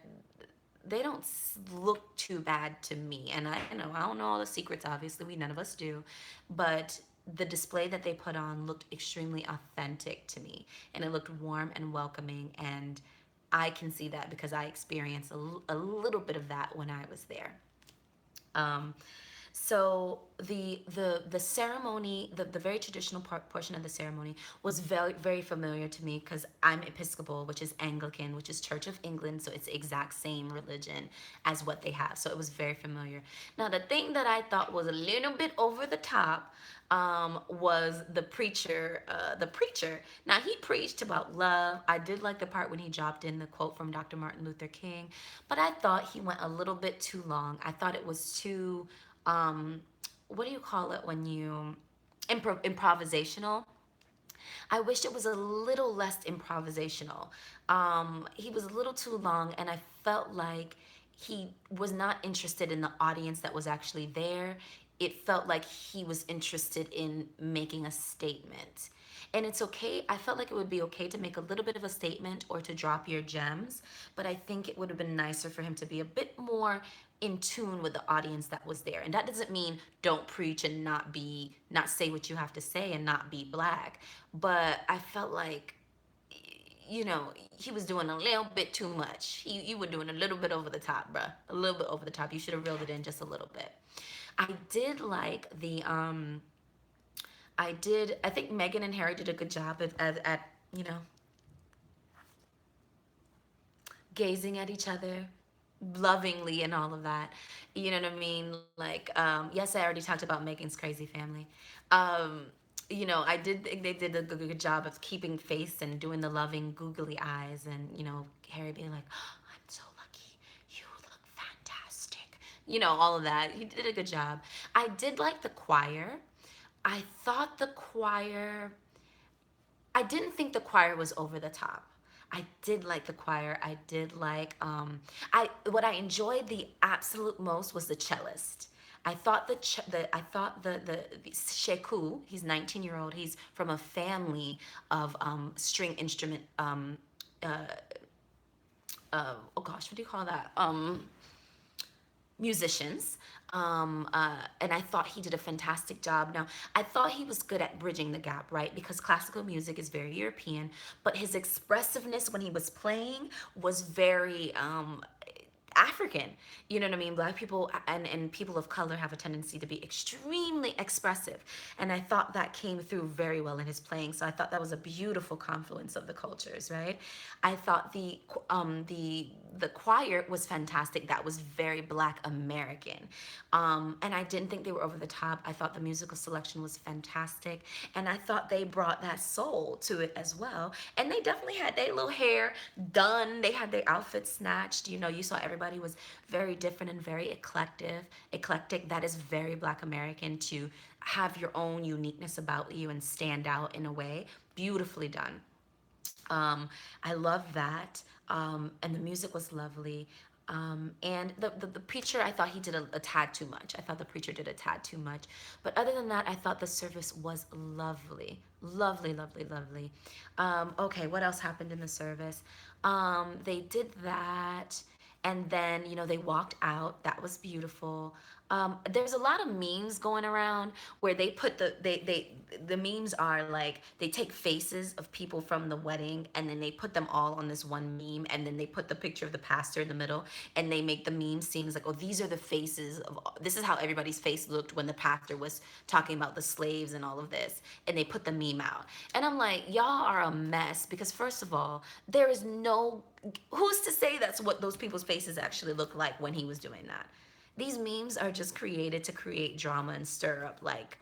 they don't look too bad to me. And I don't know all the secrets, obviously, we none of us do, but the display that they put on looked extremely authentic to me, and it looked warm and welcoming, and I can see that because I experienced a little bit of that when I was there. Um, so the ceremony, the very traditional portion of the ceremony was very familiar to me because I'm Episcopal, which is Anglican, which is Church of England, so it's the exact same religion as what they have. So it was very familiar. Now the thing that I thought was a little bit over the top was the preacher. The preacher. Now he preached about love. I did like the part when he dropped in the quote from Dr. Martin Luther King, but I thought he went a little bit too long. I thought it was too what do you call it when you improvisational. I wish it was a little less improvisational. He was a little too long, and I felt like he was not interested in the audience that was actually there. It felt like he was interested in making a statement. And it's okay. I felt like it would be okay to make a little bit of a statement or to drop your gems, but I think it would have been nicer for him to be a bit more in tune with the audience that was there. And that doesn't mean don't preach and not say what you have to say and not be black. But I felt like he was doing a little bit too much. You were doing a little bit over the top, bruh. A little bit over the top. You should have reeled it in just a little bit. I did like I think Meghan and Harry did a good job at you know, gazing at each other lovingly and all of that. You know what I mean? Like, yes, I already talked about Megan's crazy family. Um, I did think they did a good job of keeping face and doing the loving googly eyes, and Harry being like, oh, I'm so lucky, you look fantastic, all of that. He did a good job. I did like the choir. I thought the choir, I didn't think the choir was over the top. I did like the choir. I did like I what I enjoyed the absolute most was the cellist. I thought the Sheku, he's 19-year-old. He's from a family of string instrument oh gosh, what do you call that? Musicians. And I thought he did a fantastic job. Now, I thought he was good at bridging the gap, right? Because classical music is very European, but his expressiveness when he was playing was very African. You know what I mean? Black people and people of color have a tendency to be extremely expressive. And I thought that came through very well in his playing. So I thought that was a beautiful confluence of the cultures, right? I thought the choir was fantastic. That was very Black American. And I didn't think they were over the top. I thought the musical selection was fantastic. And I thought they brought that soul to it as well. And they definitely had their little hair done. They had their outfits snatched. You saw everybody was very different and very eclectic. Eclectic. That is very Black American to have your own uniqueness about you and stand out in a way. Beautifully done. I love that. And the music was lovely. And the preacher, I thought he did a tad too much. I thought the preacher did a tad too much. But other than that, I thought the service was lovely. Lovely, lovely, lovely. Okay, what else happened in the service? They did that. And then, they walked out. That was beautiful. There's a lot of memes going around where they put the memes are like they take faces of people from the wedding and then they put them all on this one meme, and then they put the picture of the pastor in the middle, and they make the meme seems like, oh, these are the faces of, this is how everybody's face looked when the pastor was talking about the slaves and all of this, and they put the meme out. And I'm like, y'all are a mess, because first of all, there is no, who's to say that's what those people's faces actually look like when he was doing that? These memes are just created to create drama and stir up, like,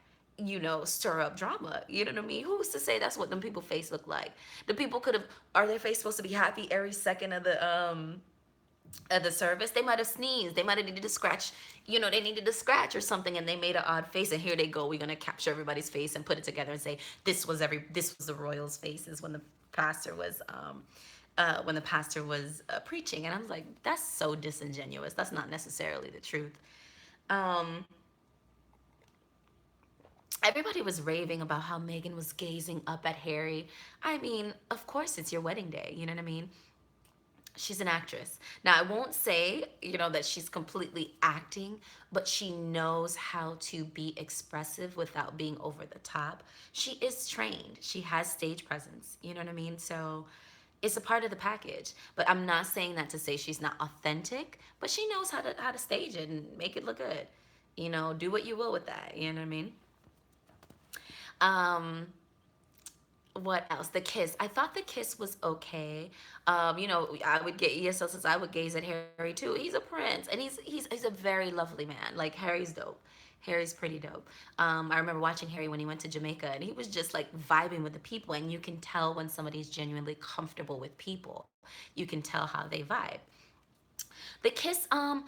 stir up drama. You know what I mean? Who's to say that's what them people face look like? The people could have, are their face supposed to be happy every second of the service? They might have sneezed. They might have needed to scratch, they needed to scratch or something, and they made an odd face, and here they go. We're gonna capture everybody's face and put it together and say this was the royals' faces pastor was when the pastor was preaching. And I was like, that's so disingenuous. That's not necessarily the truth. Um, Everybody was raving about how Meghan was gazing up at Harry. I mean, of course, it's your wedding day. You know what I mean? She's an actress. Now, I won't say, that she's completely acting, but she knows how to be expressive without being over the top. She is trained. She has stage presence. You know what I mean? So it's a part of the package. But I'm not saying that to say she's not authentic, but she knows how to stage it and make it look good. Do what you will with that. You know what I mean? Um, what else? The kiss. I thought the kiss was okay. I would get ESL since I would gaze at Harry too. He's a prince, and he's a very lovely man. Like, Harry's dope. Harry's pretty dope. I remember watching Harry when he went to Jamaica, and he was just like vibing with the people, and you can tell when somebody's genuinely comfortable with people. You can tell how they vibe. The kiss, I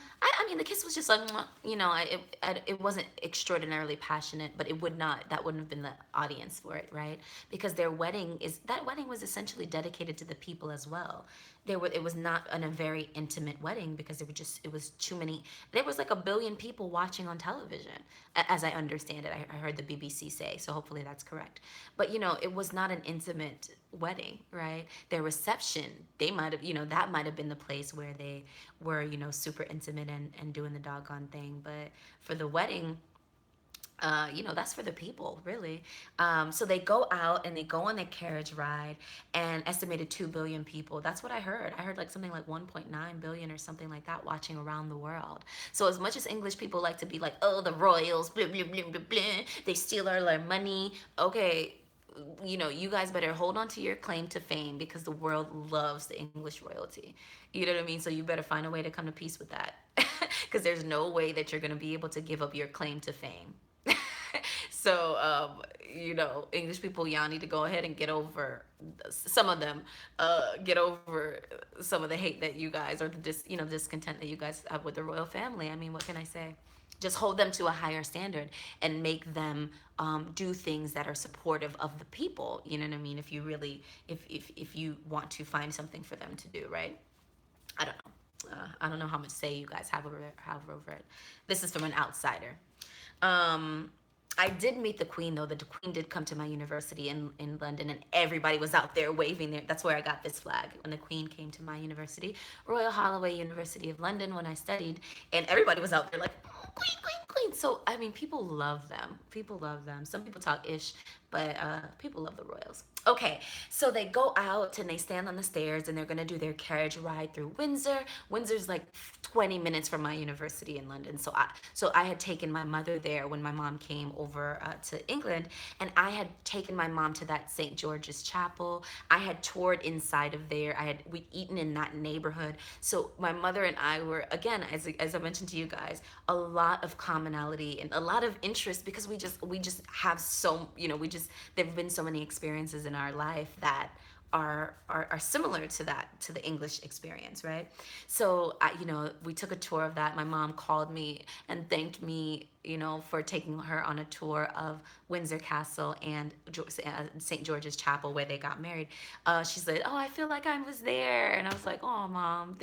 mean, the kiss was just like, mwah, it wasn't extraordinarily passionate, but that wouldn't have been the audience for it, right? Because that wedding was essentially dedicated to the people as well. It was not a very intimate wedding, because it was too many, there was like 1 billion people watching on television, as I understand it. I heard the BBC say, so hopefully that's correct. But, it was not an intimate wedding, right? Their reception, they might have, that might have been the place where they were, super intimate and doing the doggone thing. But for the wedding, that's for the people, really. So they go out and they go on their carriage ride, and estimated 2 billion people. That's what I heard. I heard like something like 1.9 billion or something like that watching around the world. So as much as English people like to be like, oh, the royals, blah, blah, blah, blah, blah, they steal all our money. Okay, you guys better hold on to your claim to fame because the world loves the English royalty. You know what I mean? So you better find a way to come to peace with that because there's no way that you're going to be able to give up your claim to fame. So, English people, y'all need to go ahead and get over some of them, get over some of the hate that you guys or the discontent that you guys have with the royal family. I mean, what can I say? Just hold them to a higher standard and make them do things that are supportive of the people. You know what I mean? If you really, if you want to find something for them to do, right? I don't know. I don't know how much say you guys have over it. This is from an outsider. Um, I did meet the Queen though. The Queen did come to my university in London, and everybody was out there waving there. That's where I got this flag when the Queen came to my university, Royal Holloway University of London, when I studied, and everybody was out there like Queen, Queen, Queen. So I mean, people love them. People love them. Some people talk ish, but people love the royals. Okay, so they go out and they stand on the stairs and they're gonna do their carriage ride through Windsor. Windsor's like 20 minutes from my university in London. So I had taken my mother there when my mom came over to England, and I had taken my mom to that St. George's Chapel. I had toured inside of there. We'd eaten in that neighborhood. So my mother and I were, again, as I mentioned to you guys, a lot of commonality and a lot of interest because we just have so, we just there've been so many experiences in our life that are similar to the English experience, right? So we took a tour of that. My mom called me and thanked me, for taking her on a tour of Windsor Castle and St. George's Chapel where they got married. She said, "Oh, I feel like I was there," and I was like, "Oh, mom,"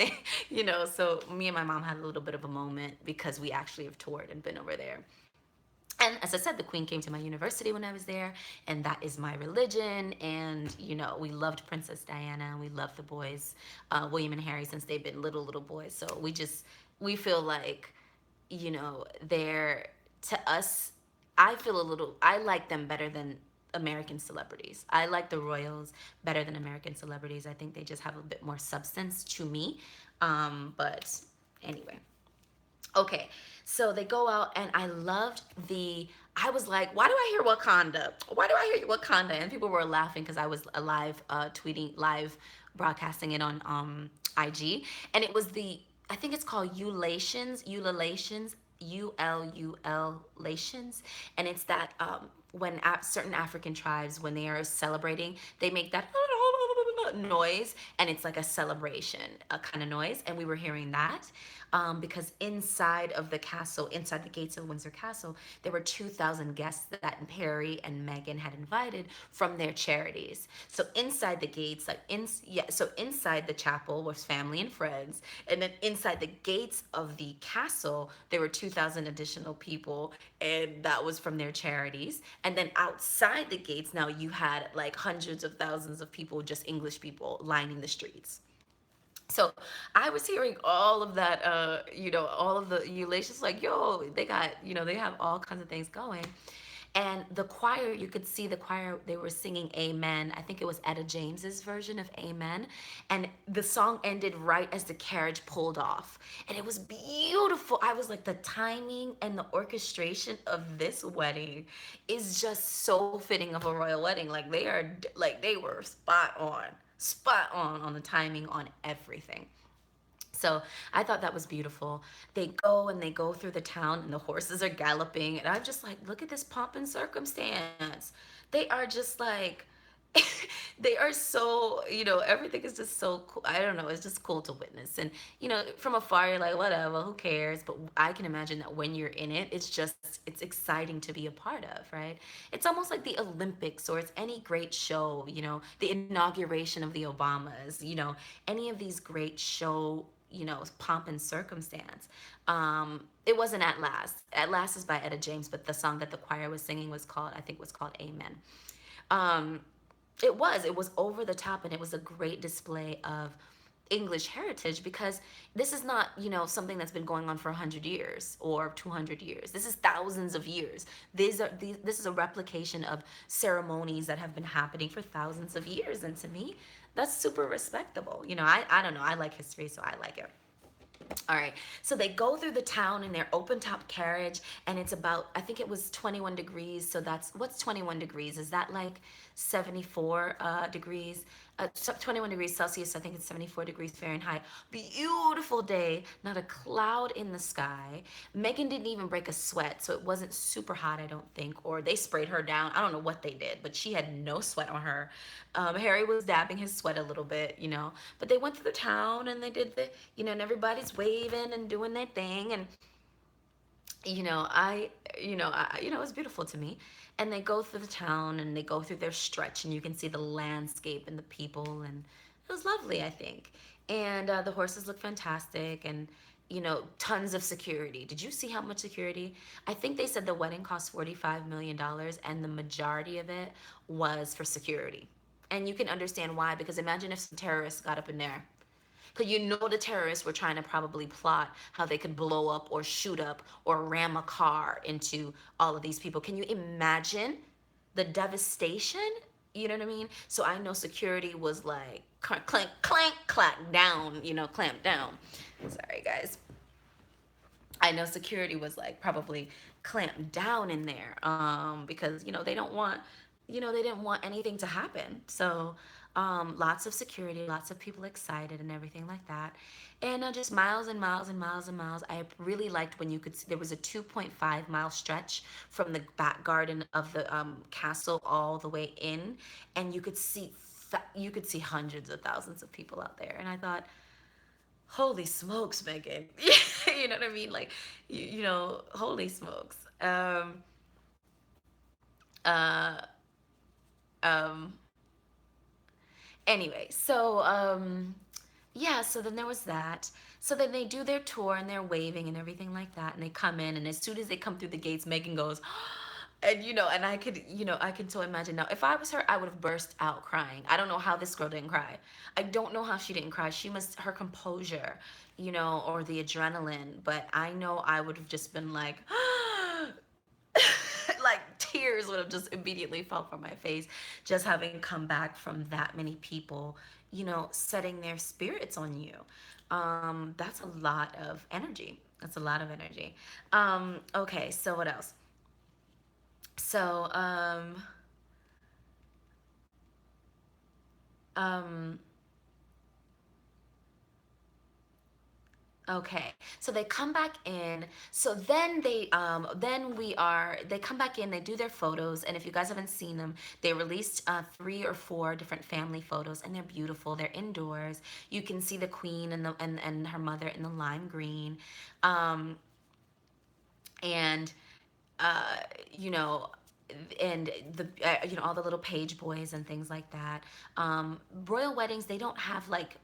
So me and my mom had a little bit of a moment because we actually have toured and been over there. And as I said, the Queen came to my university when I was there, and that is my religion. And we loved Princess Diana, and we loved the boys, William and Harry, since they've been little boys. So we feel like, they're, to us. I like them better than American celebrities. I like the royals better than American celebrities. I think they just have a bit more substance to me. But anyway. Okay, so they go out, and I loved I was like, why do I hear Wakanda? Why do I hear Wakanda? And people were laughing because I was live tweeting, live broadcasting it on IG, and it was I think it's called Ululations, Ululations, and it's that when certain African tribes, when they are celebrating, they make that noise, and it's like a celebration, a kind of noise, and we were hearing that because inside of the castle, inside the gates of Windsor Castle, there were 2,000 guests that Harry and Meghan had invited from their charities. So inside the gates, so inside the chapel was family and friends, and then inside the gates of the castle, there were 2,000 additional people, and that was from their charities. And then outside the gates, now you had like hundreds of thousands of people, just English people, lining the streets. So I was hearing all of that, all of the ululations, like, yo, they got, they have all kinds of things going. And the choir, you could see the choir, they were singing Amen. I think it was Etta James's version of Amen. And the song ended right as the carriage pulled off. And it was beautiful. I was like, the timing and the orchestration of this wedding is just so fitting of a royal wedding. They were spot on the timing on everything. So I thought that was beautiful. They go through the town, and the horses are galloping, and I'm just like, look at this pomp and circumstance. They are just like, they are so, everything is just so cool. I don't know, it's just cool to witness. And from afar you're like, whatever, who cares? But I can imagine that when you're in it, it's exciting to be a part of, right? It's almost like the Olympics, or it's any great show, the inauguration of the Obamas, any of these great show, pomp and circumstance. It wasn't At Last. At Last is by Etta James, but the song that the choir was singing was called Amen. um it was over the top, and it was a great display of English heritage, because this is not, something that's been going on for 100 years or 200 years. This is thousands of years. This is a replication of ceremonies that have been happening for thousands of years, and to me, that's super respectable. I don't know. I like history, so I like it. All right. So they go through the town in their open top carriage, and it's about, I think it was 21 degrees. So that's, what's 21 degrees? Is that like 74 degrees? 21 degrees Celsius, I think it's 74 degrees Fahrenheit. Beautiful day, not a cloud in the sky. Meghan didn't even break a sweat, so it wasn't super hot, I don't think. Or they sprayed her down. I don't know what they did, but she had no sweat on her. Harry was dabbing his sweat a little bit, you know. But they went through the town and they did the, you know, and everybody's waving and doing their thing. And you know, it was beautiful to me. And they go through the town and they go through their stretch, and you can see the landscape and the people, and it was lovely, I think. And the horses look fantastic, and tons of security. Did you see how much security? I think they said the wedding cost $45 million, and the majority of it was for security. And you can understand why, because imagine if some terrorists got up in there, because the terrorists were trying to probably plot how they could blow up or shoot up or ram a car into all of these people. Can you imagine the devastation? You know what I mean? So I know security was like clank, clank, clack down, clamp down. Sorry, guys. I know security was like probably clamped down in there, because they didn't want anything to happen. So lots of security, lots of people excited and everything like that, and just miles and miles and miles and miles. I really liked when you could see there was a 2.5 mile stretch from the back garden of the castle all the way in, and you could see hundreds of thousands of people out there, and I thought, holy smokes, Megan. You know what I mean? Like, holy smokes. Uh, um, anyway, so, yeah, so then there was that. So then they do their tour and they're waving and everything like that. And they come in, and as soon as they come through the gates, Megan goes, and I can so imagine now. If I was her, I would have burst out crying. I don't know how this girl didn't cry. I don't know how she didn't cry. Her composure, or the adrenaline. But I know I would have just been like, like tears would have just immediately fell from my face, just having come back from that many people, setting their spirits on you. That's a lot of energy. That's a lot of energy. Okay, so what else? So, um, okay. So they come back in. So they come back in, they do their photos. And if you guys haven't seen them, they released 3 or 4 different family photos, and they're beautiful. They're indoors. You can see the queen and her mother in the lime green. Um, and uh, you know, and the all the little page boys and things like that. Royal weddings, they don't have like,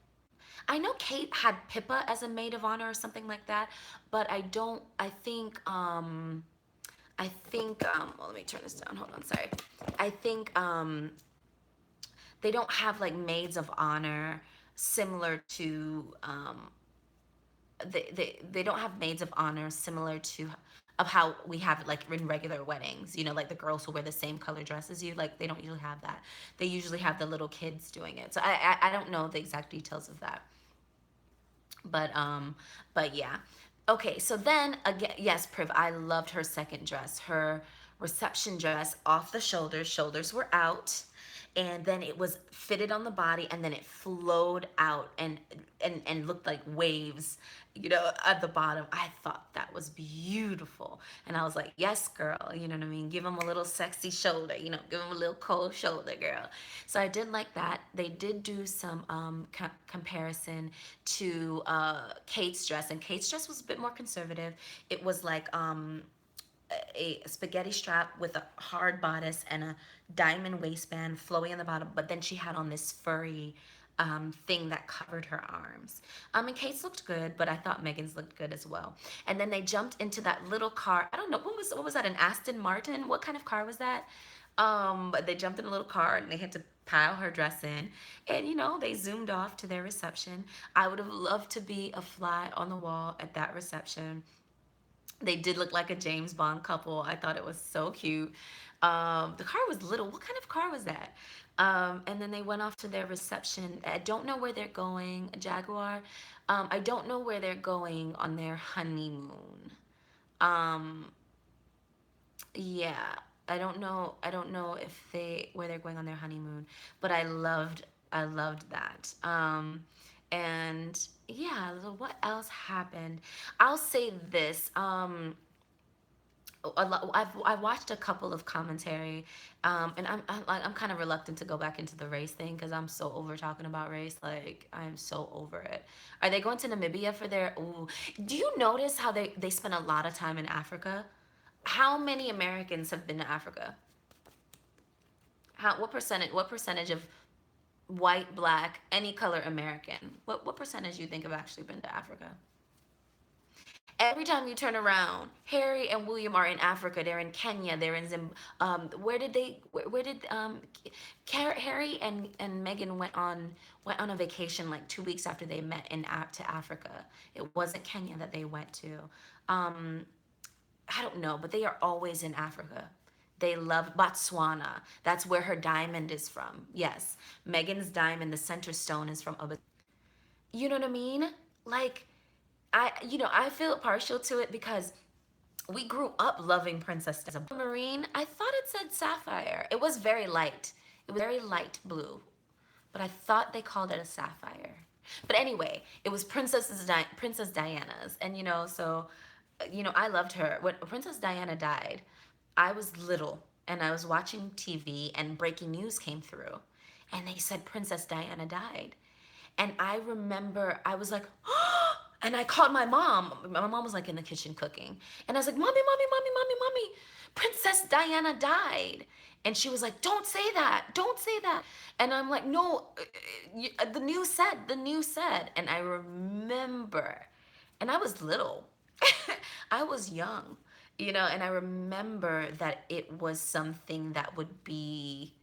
I know Kate had Pippa as a maid of honor or something like that, but I don't. I think. Well, let me turn this down. Hold on. Sorry. I think they don't have like maids of honor similar to they don't have maids of honor similar to of how we have it like in regular weddings, like the girls who wear the same color dress as you, like they don't usually have that. They usually have the little kids doing it, so I don't know the exact details of that. But yeah. Okay, so then again, yes, Priv, I loved her second dress. Her reception dress, off the shoulders were out, and then it was fitted on the body, and then it flowed out and looked like waves, at the bottom. I thought that was beautiful. And I was like, yes, girl, you know what I mean? Give them a little sexy shoulder, give them a little cold shoulder, girl. So I did like that. They did do some comparison to Kate's dress, and Kate's dress was a bit more conservative. It was like a spaghetti strap with a hard bodice and a diamond waistband flowy on the bottom, but then she had on this furry thing that covered her arms. And Kate's looked good, but I thought Megan's looked good as well. And then they jumped into that little car. I don't know, what was that, an Aston Martin? What kind of car was that? But they jumped in a little car and they had to pile her dress in, and they zoomed off to their reception. I would have loved to be a fly on the wall at that reception. They did look like a James Bond couple. I thought it was so cute. The car was little. What kind of car was that? And then they went off to their reception. I don't know where they're going. A Jaguar. I don't know where they're going on their honeymoon. Um, yeah, I don't know if they where they're going on their honeymoon, but I loved that. And yeah, so what else happened? I'll say this. I've watched a couple of commentary, and I'm kind of reluctant to go back into the race thing because I'm so over talking about race. Like I'm so over it. Are they going to Namibia for their? Ooh, do you notice how they spend a lot of time in Africa? How many Americans have been to Africa? How what percentage of white, black, any color American? What percentage do you think have actually been to Africa? Every time you turn around, Harry and William are in Africa. They're in Kenya. They're in where did they? Where did Harry and Meghan went on a vacation like 2 weeks after they met in to Africa. It wasn't Kenya that they went to. Um, I don't know, but they are always in Africa. They love Botswana. That's where her diamond is from. Yes, Meghan's diamond, the center stone, is from. You know what I mean? Like I feel partial to it because we grew up loving Princess Diana. Marine, I thought it said sapphire. It was very light. It was very light blue, but I thought they called it a sapphire. But anyway, it was Princess Diana's, and so I loved her. When Princess Diana died, I was little and I was watching TV and breaking news came through, and they said Princess Diana died. And I remember I was like, and I called my mom. My mom was like in the kitchen cooking. And I was like, Mommy, Mommy, Mommy, Mommy, Mommy, Princess Diana died. And she was like, Don't say that. Don't say that. And I'm like, No, the news said. And I remember, and I was little, I was young, and I remember that it was something that would be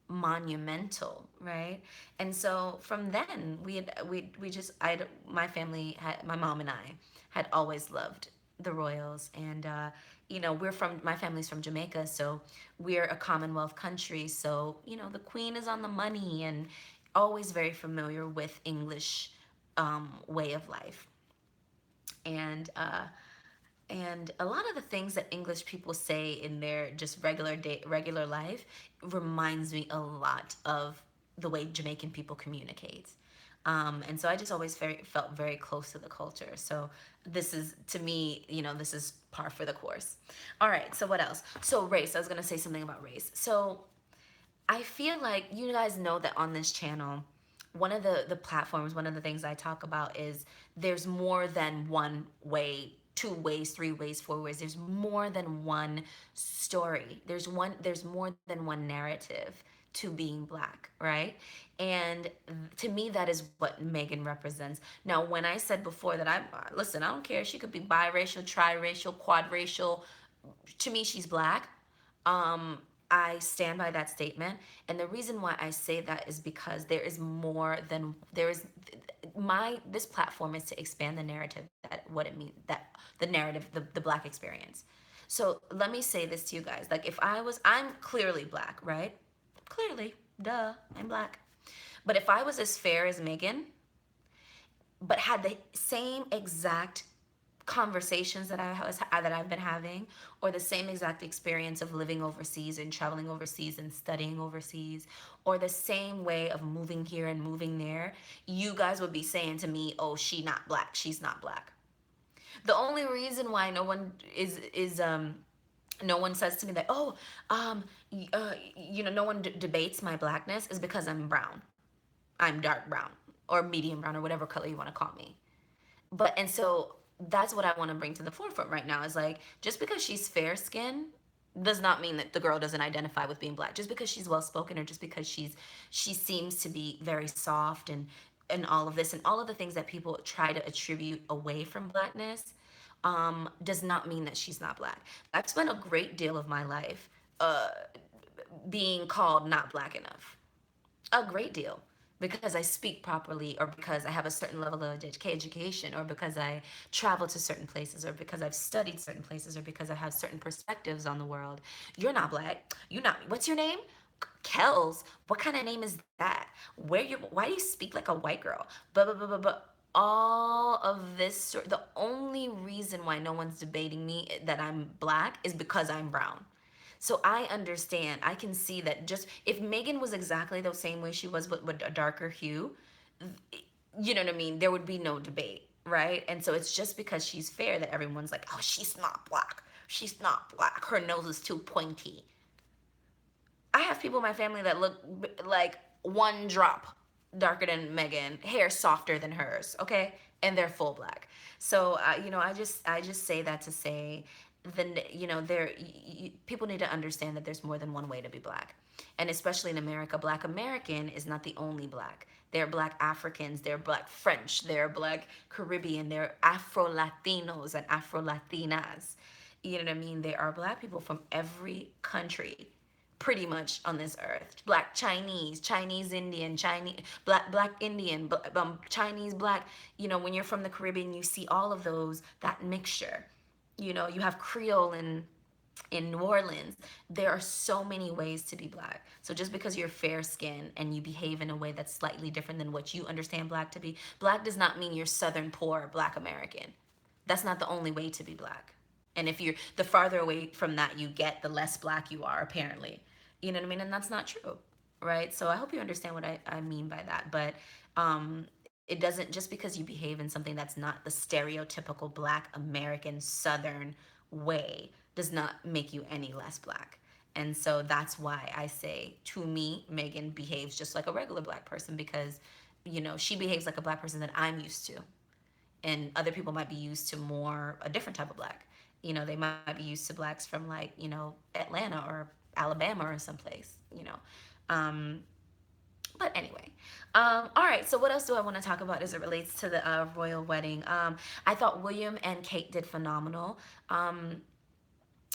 monumental, right? And so from then we just my family had my mom and I had always loved the royals, and my family's from Jamaica, so we're a Commonwealth country, so the Queen is on the money, and always very familiar with English way of life. And a lot of the things that English people say in their just regular life reminds me a lot of the way Jamaican people communicate. And so I just always felt very close to the culture. So this is, to me, this is par for the course. All right, so what else? So race, I was going to say something about race. So I feel like you guys know that on this channel, one of the platforms, one of the things I talk about is there's more than one way, two ways, three ways, four ways. There's more than one story. There's more than one narrative to being black, right? And to me, that is what Meghan represents. Now, when I said before that listen, I don't care. She could be biracial, triracial, quadracial. To me, she's black. um, I stand by that statement, and the reason why I say that is because there is more than there is. My This platform is to expand the narrative, that what it means, that the narrative, the black experience. So let me say this to you guys: like, if I'm clearly black, right? Clearly, duh, I'm black. But if I was as fair as Meghan, but had the same exact conversations that I've been having, or the same exact experience of living overseas and traveling overseas and studying overseas, or the same way of moving here and moving there, you guys would be saying to me, "Oh, she not black. She's not black." The only reason why no one says to me that, "Oh, no one debates my blackness," is because I'm brown. I'm dark brown or medium brown or whatever color you want to call me. And so that's what I want to bring to the forefront right now, is like, just because she's fair skinned does not mean that the girl doesn't identify with being black. Just because she's well spoken, or just because she seems to be very soft, and all of this and all of the things that people try to attribute away from blackness, does not mean that she's not black. I've spent a great deal of my life being called not black enough, a great deal. because I speak properly, or because I have a certain level of education, or because I travel to certain places, or because I've studied certain places, or because I have certain perspectives on the world. You're not black. You're not. What's your name? Kells. What kind of name is that? Why do you speak like a white girl? But all of this the only reason why no one's debating me that I'm black is because I'm brown. So I understand. I can see that just if Megan was exactly the same way she was with a darker hue, you know what I mean? There would be no debate, right? And so it's just because she's fair that everyone's like, oh, she's not black. She's not black. Her nose is too pointy. I have people in my family that look like one drop darker than Megan, hair softer than hers, okay? And they're full black. So, I just say that to say, then people need to understand that there's more than one way to be black, and especially in America, Black American is not the only black. There are Black Africans, there are Black French, there are Black Caribbean, there are Afro Latinos and Afro Latinas. You know what I mean? There are Black people from every country pretty much on this earth. Black Chinese, Chinese Indian, Chinese Black Indian, Chinese Black. When you're from the Caribbean, you see all of those, that mixture. You have Creole in New Orleans. There are so many ways to be black. So just because you're fair skinned and you behave in a way that's slightly different than what you understand black to be, black does not mean you're Southern poor Black American. That's not the only way to be black. And if you're the farther away from that you get, the less black you are, apparently. You know what I mean? And that's not true, right? So I hope you understand what I mean by that. But it doesn't, just because you behave in something that's not the stereotypical Black American Southern way, does not make you any less black. And so that's why I say, to me, Megan behaves just like a regular black person, because she behaves like a black person that I'm used to, and other people might be used to more a different type of black. They might be used to blacks from, like, Atlanta or Alabama or someplace. Um, but anyway, all right. So what else do I want to talk about as it relates to the royal wedding? I thought William and Kate did phenomenal.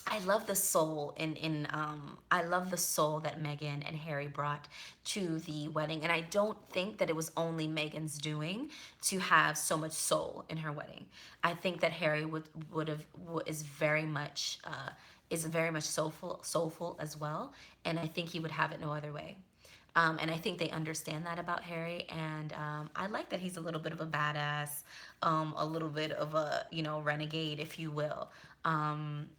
I love the soul I love the soul that Meghan and Harry brought to the wedding, and I don't think that it was only Meghan's doing to have so much soul in her wedding. I think that Harry would have is very much soulful as well, and I think he would have it no other way. And I think they understand that about Harry, and I like that he's a little bit of a badass, a little bit of a renegade, if you will. Um,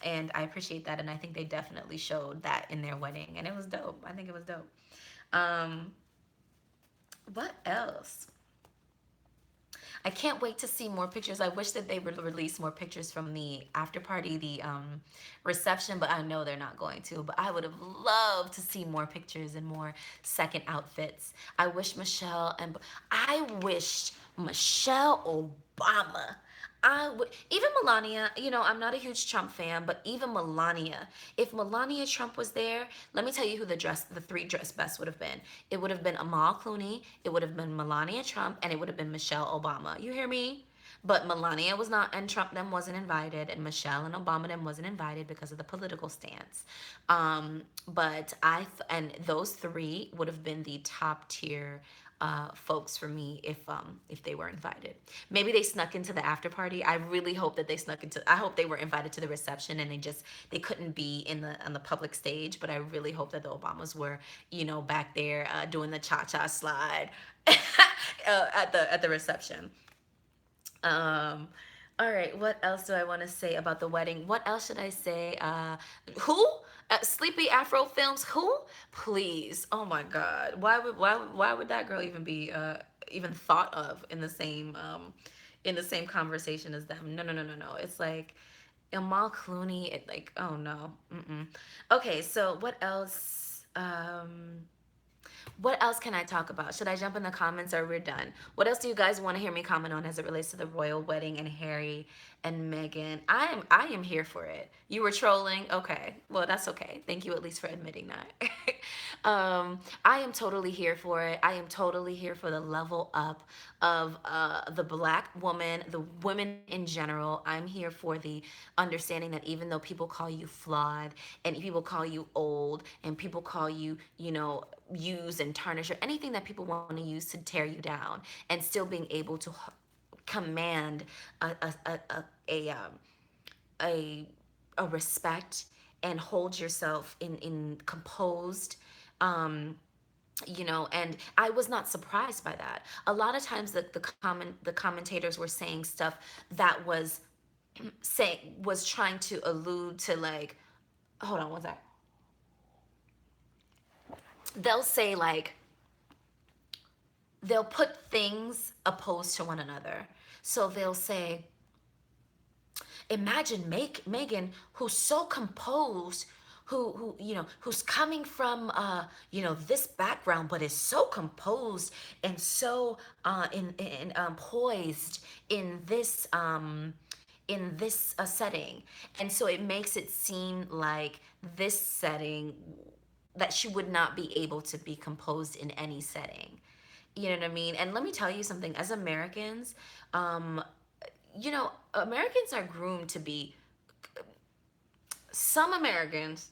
and I appreciate that, and I think they definitely showed that in their wedding, and it was dope. I think it was dope. Um, what else? I can't wait to see more pictures. I wish that they would release more pictures from the after party, the reception, but I know they're not going to. But I would have loved to see more pictures and more second outfits. I wished Michelle Obama. Even Melania, I'm not a huge Trump fan, but even Melania, if Melania Trump was there, let me tell you who the three dress best would have been. It would have been Amal Clooney, it would have been Melania Trump, and it would have been Michelle Obama. You hear me? But Melania was not, and Trump them wasn't invited, and Michelle and Obama them wasn't invited because of the political stance. But and those three would have been the top tier folks for me if they were invited. Maybe they snuck into the after party. I really hope that they snuck into. I hope they were invited to the reception and they couldn't be in the on the public stage. But I really hope that the Obamas were back there doing the cha cha slide at the reception. Um, all right, what else do I want to say about the wedding? What else should I say? Who? Sleepy Afro Films? Who? Please. Oh my God. Why would that girl even be even thought of in the same conversation as them? No, no, no, no, no. It's like Amal Clooney. Like, oh no. Mm-mm. Okay, so what else? What else can I talk about? Should I jump in the comments or we're done? What else do you guys want to hear me comment on as it relates to the royal wedding and Harry and Meghan. I am here for it. You were trolling, okay? Well, that's okay. Thank you at least for admitting that. I am totally here for it. I am totally here for the level up of the black woman, the women in general. I'm here for the understanding that even though people call you flawed and people call you old and people call you, use and tarnish or anything that people want to use to tear you down, and still being able to command a a a a, a, um, a, a respect and hold yourself in composed, um, and I was not surprised by that. A lot of times the commentators were saying stuff that was trying to allude to, like, hold on, what's that? They'll say, like, they'll put things opposed to one another. So they'll say, imagine Meghan, who's so composed, who's coming from this background, but is so composed and so poised in this setting, and so it makes it seem like this setting that she would not be able to be composed in any setting. You know what I mean? And let me tell you something. As Americans, um, Americans are groomed to be, some Americans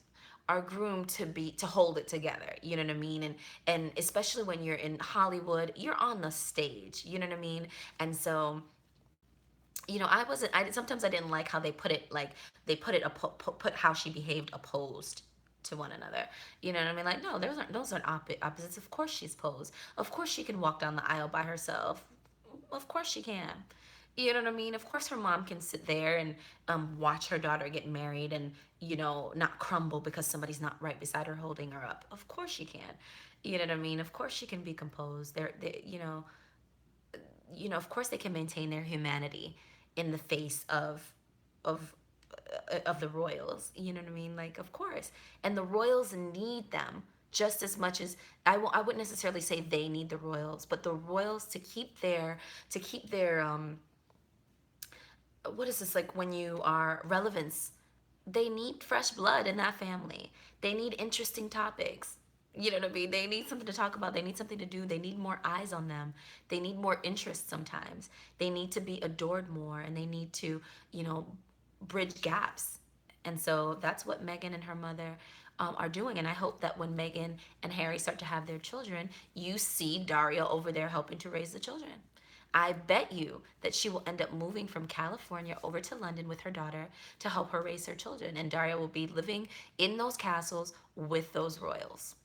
are groomed to hold it together. You know what I mean? And especially when you're in Hollywood, you're on the stage. You know what I mean? And so, I wasn't. I sometimes I didn't like how they put it. Like, they put how she behaved opposed to one another. You know what I mean? Like, no, those aren't opposites. Of course she's posed. Of course she can walk down the aisle by herself. Of course she can. You know what I mean? Of course her mom can sit there and watch her daughter get married and, not crumble because somebody's not right beside her holding her up. Of course she can. You know what I mean? Of course she can be composed. Of course they can maintain their humanity in the face of of the royals. You know what I mean? Like, of course. And the royals need them just as much as I wouldn't necessarily say they need the royals, but the royals to keep their what is this, like, when you are relevance, they need fresh blood in that family. They need interesting topics. You know what I mean? They need something to talk about. They need something to do. They need more eyes on them. They need more interest sometimes. They need to be adored more, and they need to, you know, bridge gaps. And so that's what Meghan and her mother are doing. And I hope that when Meghan and Harry start to have their children, you see Daria over there helping to raise the children. I bet you that she will end up moving from California over to London with her daughter to help her raise her children. And Daria will be living in those castles with those royals.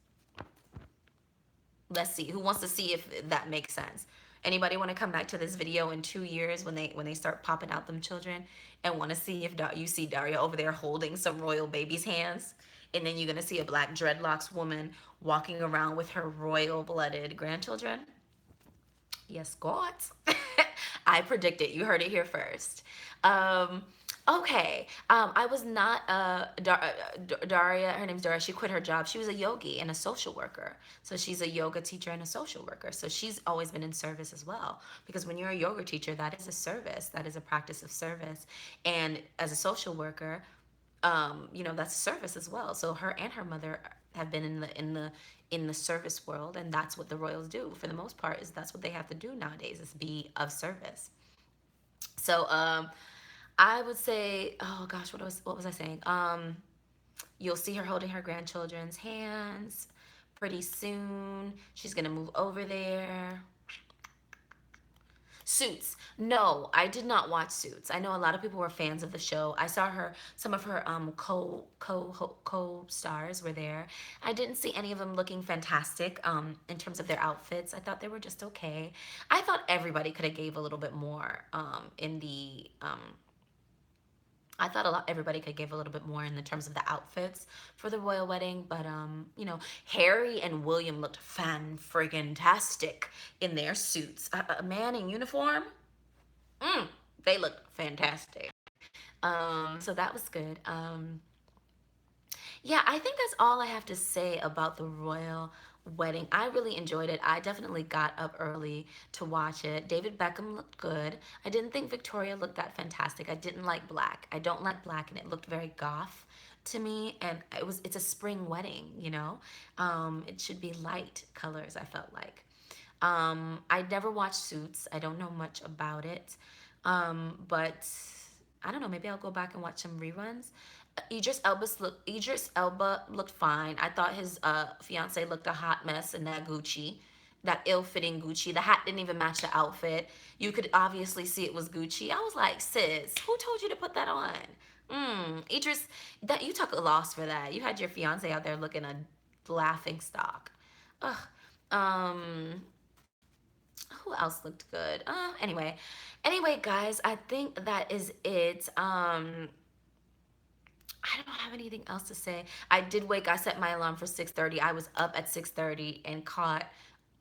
Let's see. Who wants to see if that makes sense? Anybody want to come back to this video in 2 years when they start popping out them children and want to see if you see Daria over there holding some royal baby's hands, and then you're gonna see a black dreadlocks woman walking around with her royal blooded grandchildren? Yes, God. I predict it. You heard it here first. Um, okay. I was not Daria. Her name's Daria. She quit her job. She was a yogi and a social worker. So she's a yoga teacher and a social worker. So she's always been in service as well. Because when you're a yoga teacher, that is a service. That is a practice of service. And as a social worker, that's service as well. So her and her mother have been in the service world, and that's what the royals do for the most part. Is that's what they have to do nowadays, is be of service. So I would say, oh gosh, what was I saying? You'll see her holding her grandchildren's hands pretty soon. She's gonna move over there. Suits. No, I did not watch Suits. I know a lot of people were fans of the show. I saw some of her co stars were there. I didn't see any of them looking fantastic in terms of their outfits. I thought they were just okay. I thought everybody could have gave a little bit more in the I thought everybody could give a little bit more in the terms of the outfits for the royal wedding, but Harry and William looked fan friggin' tastic in their suits. A man in uniform, they looked fantastic. So that was good. Yeah, I think that's all I have to say about the royal wedding. I really enjoyed it. I definitely got up early to watch it. David Beckham looked good. I didn't think Victoria looked that fantastic. I didn't like black. I don't like black, and it looked very goth to me. And it's a spring wedding, you know. It should be light colors. I felt like. I never watched Suits. I don't know much about it. But I don't know. Maybe I'll go back and watch some reruns. Idris Elba looked fine. I thought his fiance looked a hot mess in that Gucci, that ill-fitting Gucci. The hat didn't even match the outfit. You could obviously see it was Gucci. I was like, sis, who told you to put that on? Idris, that you took a loss for that. You had your fiance out there looking a laughing stock. Ugh. Um, who else looked good? Anyway, guys, I think that is it. I don't have anything else to say. I set my alarm for 6:30. I was up at 6:30 and caught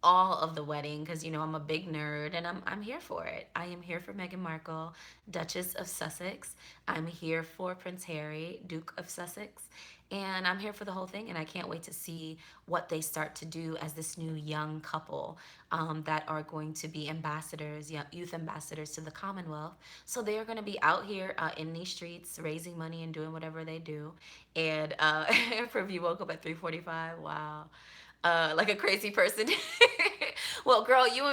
all of the wedding because I'm a big nerd and I'm here for it. I am here for Meghan Markle, Duchess of Sussex. I'm here for Prince Harry, Duke of Sussex. And I'm here for the whole thing, and I can't wait to see what they start to do as this new young couple that are going to be ambassadors, youth ambassadors to the Commonwealth. So they are going to be out here in these streets raising money and doing whatever they do. And Privy woke up at 3:45. Wow, like a crazy person. Well, girl, you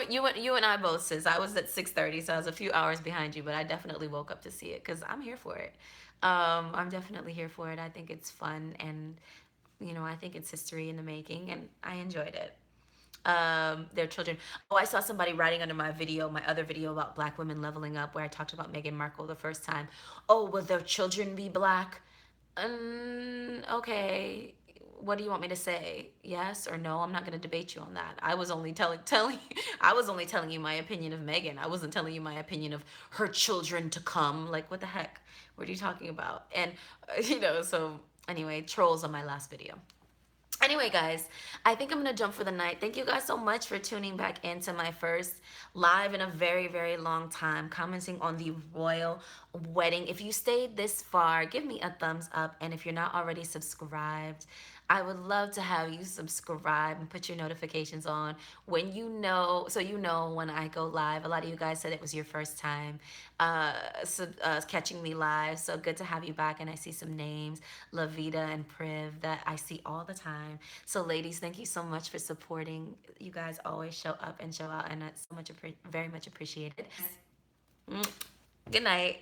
and I both, sis. I was at 6:30, so I was a few hours behind you, but I definitely woke up to see it because I'm here for it. I'm definitely here for it. I think it's fun, and I think it's history in the making, and I enjoyed it. Their children. Oh, I saw somebody writing under my other video about black women leveling up, where I talked about Meghan Markle the first time. Oh, will their children be black? Okay. What do you want me to say? Yes or no? I'm not going to debate you on that. I was only telling I was only telling you my opinion of Megan. I wasn't telling you my opinion of her children to come. Like, what the heck? What are you talking about? And so anyway, trolls on my last video. Anyway, guys, I think I'm going to jump for the night. Thank you guys so much for tuning back into my first live in a very, very long time, commenting on the royal wedding. If you stayed this far, give me a thumbs up. And if you're not already subscribed, I would love to have you subscribe and put your notifications on when so when I go live. A lot of you guys said it was your first time catching me live, so good to have you back. And I see some names, Lavita and Priv, that I see all the time. So, ladies, thank you so much for supporting. You guys always show up and show out, and it's very much appreciated. Mm, good night.